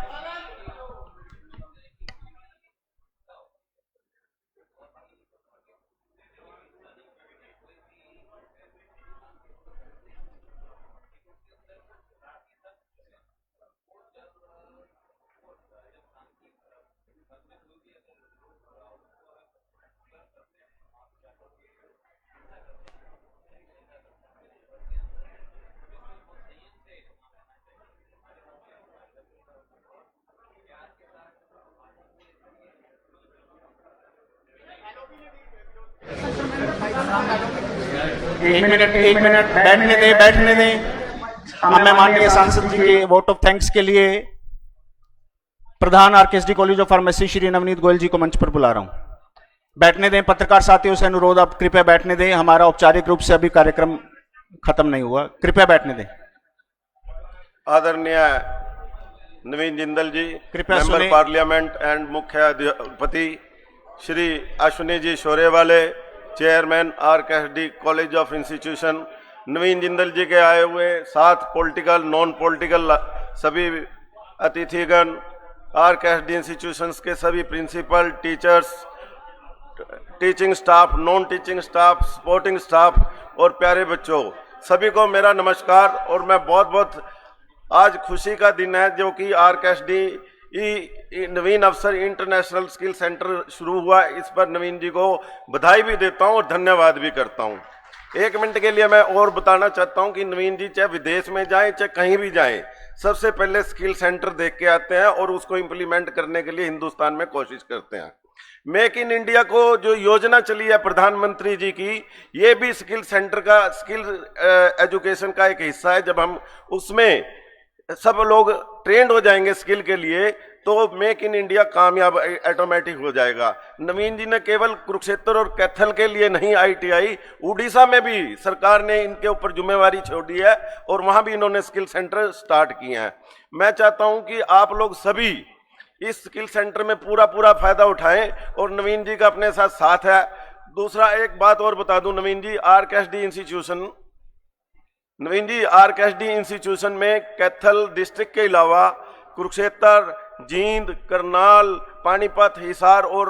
एक मिनट बैठने दें। मैं माननीय सांसद जी के वोट ऑफ थैंक्स के लिए प्रधान RKSD college of pharmacy Shri Navneet Goyal ji को मंच पर बुला रहा हूं। बैठने दें। पत्रकार साथियों से अनुरोध, आप कृपया बैठने दें। हमारा औपचारिक रूप से अभी कार्यक्रम खत्म नहीं हुआ, कृपया बैठने दें। आदरणीय नवीन जिंदल जी, कृपया मेंबर पार्लियामेंट एंड मुख्य अधिपति Shri Ashwini ji Shorewale, chairman RKSD college of institution, Naveen Jindal ji के आए हुए साथ पॉलिटिकल नॉन पॉलिटिकल सभी अतिथिगण, आरकेएसडी इंस्टीट्यूशंस के सभी principal, teachers, teaching staff, non teaching staff, supporting staff और प्यारे बच्चों, सभी को मेरा नमस्कार। और मैं बहुत आज खुशी का दिन है जो कि आरकेएसडी नवीन अवसर इंटरनेशनल स्किल सेंटर शुरू हुआ। इस पर नवीन जी को बधाई भी देता हूं और धन्यवाद भी करता हूं। एक मिनट के लिए मैं और बताना चाहता हूं कि नवीन जी चाहे विदेश में जाएं चाहे कहीं भी जाएं, सबसे पहले स्किल सेंटर देख के आते हैं और उसको इम्प्लीमेंट करने के लिए हिंदुस्तान में कोशिश करते हैं। मेक इन इंडिया को जो योजना चली है प्रधानमंत्री जी की, ये भी स्किल सेंटर का, स्किल एजुकेशन का एक हिस्सा है। जब हम उसमें सब लोग ट्रेंड हो जाएंगे स्किल के लिए तो मेक इन इंडिया कामयाब ऑटोमेटिक हो जाएगा। नवीन जी ने केवल कुरुक्षेत्र और कैथल के लिए नहीं, आईटीआई उड़ीसा में भी सरकार ने इनके ऊपर जिम्मेवारी छोड़ी है और वहां भी इन्होंने स्किल सेंटर स्टार्ट किए हैं। मैं चाहता हूं कि आप लोग सभी इस स्किल सेंटर में पूरा फायदा उठाएं और नवीन जी का अपने साथ साथ है। दूसरा एक बात और बता दूं, नवीन जी आरकेएसडी इंस्टीट्यूशन में कैथल डिस्ट्रिक्ट के अलावा कुरुक्षेत्र, जींद, करनाल, पानीपत, हिसार और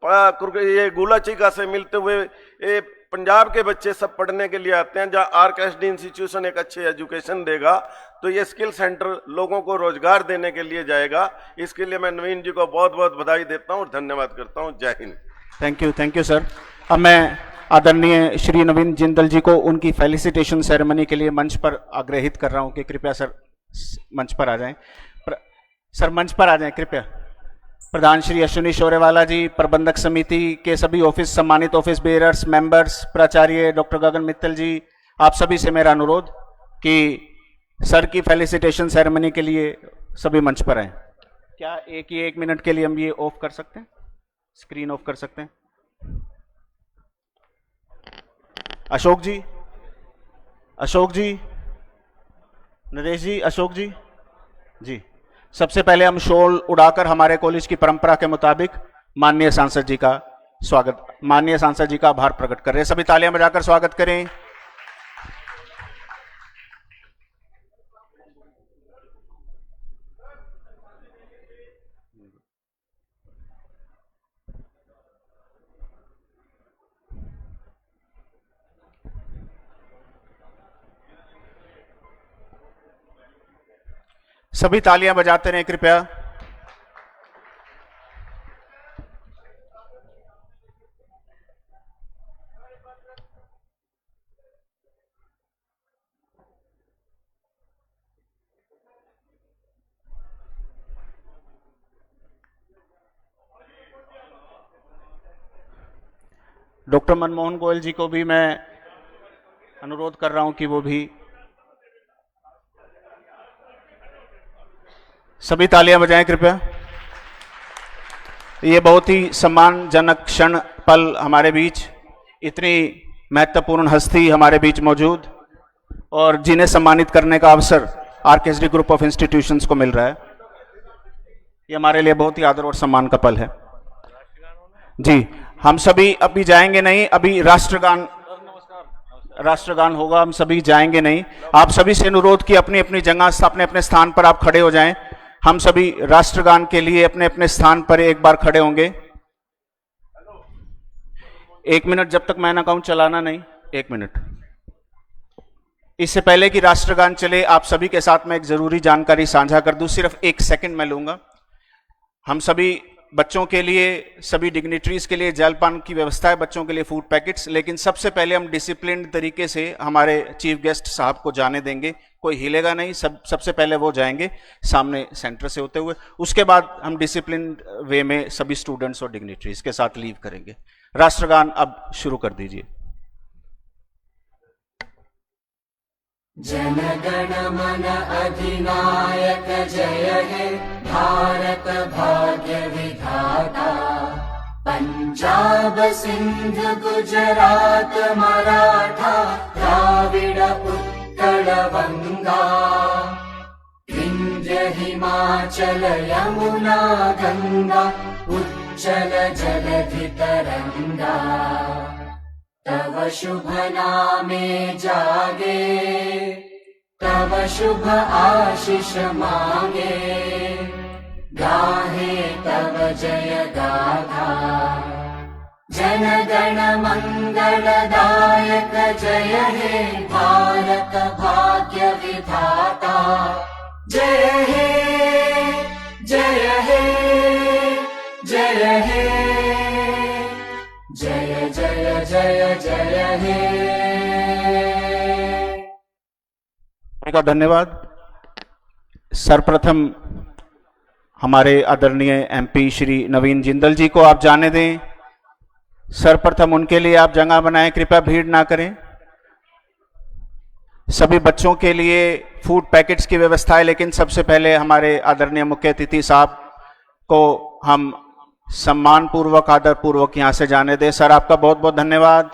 ये गुलाचिका से मिलते हुए ये पंजाब के बच्चे सब पढ़ने के लिए आते हैं। जहां आरकेएसडी इंस्टीट्यूशन एक अच्छी एजुकेशन देगा तो ये स्किल सेंटर लोगों को रोजगार देने के लिए जाएगा। इसके लिए मैं नवीन जी को बहुत बधाई देता हूं और धन्यवाद करता हूं। जय हिंद। Thank you sir. अब मैं आदरणीय श्री नवीन जिंदल जी को उनकी फेलिसिटेशन सेरेमनी के लिए मंच पर आग्रहित कर रहा हूं कि कृपया सर मंच पर आ जाएं। सर मंच पर आ जाएं कृपया। प्रधान श्री अश्विनी शोरेवाला जी, प्रबंधक समिति के सभी ऑफिस, सम्मानित ऑफिस बेयरर्स, मेंबर्स, प्राचार्य डॉक्टर गगन मित्तल जी, आप सभी से मेरा अनुरोध कि सर की फेलिसिटेशन सेरेमनी के लिए सभी मंच पर आए। क्या एक मिनट के लिए हम ये ऑफ कर सकते हैं, स्क्रीन ऑफ कर सकते हैं? अशोक जी, नरेश जी, अशोक जी। सबसे पहले हम शॉल उड़ाकर हमारे कॉलेज की परंपरा के मुताबिक माननीय सांसद जी का आभार प्रकट कर रहे हैं। सभी तालियां बजाकर स्वागत करें। सभी तालियां बजाते रहें कृपया। डॉक्टर मनमोहन गोयल जी को भी मैं अनुरोध कर रहा हूं कि वो भी सभी तालियां बजाएं कृपया। ये बहुत ही सम्मानजनक क्षण पल हमारे बीच, इतनी महत्वपूर्ण हस्ती हमारे बीच मौजूद और जिन्हें सम्मानित करने का अवसर आरकेएसडी ग्रुप ऑफ इंस्टीट्यूशंस को मिल रहा है, ये हमारे लिए बहुत ही आदर और सम्मान का पल है। जी, हम सभी अभी जाएंगे नहीं, अभी राष्ट्रगान होगा, हम सभी जाएंगे नहीं। आप सभी से अनुरोध कि अपनी अपनी जगह, अपने अपने स्थान पर आप खड़े हो जाएं। हम सभी राष्ट्रगान के लिए अपने अपने स्थान पर एक बार खड़े होंगे। 1 मिनट, जब तक मैं ना कहूं चलाना नहीं, 1 मिनट। इससे पहले कि राष्ट्रगान चले, आप सभी के साथ मैं एक जरूरी जानकारी साझा कर दूं, सिर्फ 1 सेकंड मैं लूंगा। हम सभी बच्चों के लिए, सभी डिग्निटरीज के लिए जलपान की व्यवस्था है, बच्चों के लिए फूड पैकेट्स, लेकिन सबसे पहले हम डिसिप्लिन्ड तरीके से हमारे चीफ गेस्ट साहब को जाने देंगे। कोई हिलेगा नहीं, सबसे पहले वो जाएंगे सामने सेंटर से होते हुए। उसके बाद हम डिसिप्लिन्ड वे में सभी स्टूडेंट्स और डिग्निटरीज के साथ लीव करेंगे। राष्ट्रगान अब शुरू कर दीजिए। जन गण मन अधिनायक जय हे भारत भाग्य विधाता, पंजाब सिंध गुजरात मराठा द्राविड़ उत्कल बंगा, विंध्य हिमाचल यमुना गंगा उज्जल जलधि तरंगा, तव शुभ नामे जागे, तव शुभ आशीष मांगे, गाहे तव जय गाथा, जन गण मंगलदायक जय हे भारत भाग्य विधाता, जय हे जय हे जय हे जय जय जय जय हे। का धन्यवाद। सर्वप्रथम हमारे आदरणीय एमपी श्री नवीन जिंदल जी को आप जाने दें। सर्वप्रथम उनके लिए आप जगह बनाएं, कृपया भीड़ ना करें। सभी बच्चों के लिए फूड पैकेट्स की व्यवस्था है, लेकिन सबसे पहले हमारे आदरणीय मुख्य अतिथि साहब को हम सम्मान पूर्वक, आदर पूर्वक यहां से जाने दें। सर आपका बहुत बहुत धन्यवाद।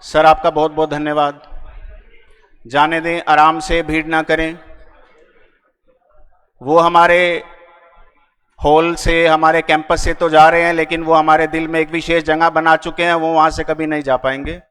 सर आपका बहुत बहुत धन्यवाद। जाने दें, आराम से, भीड़ ना करें। वो हमारे हॉल से, हमारे कैंपस से तो जा रहे हैं, लेकिन वो हमारे दिल में एक विशेष जगह बना चुके हैं, वो वहां से कभी नहीं जा पाएंगे।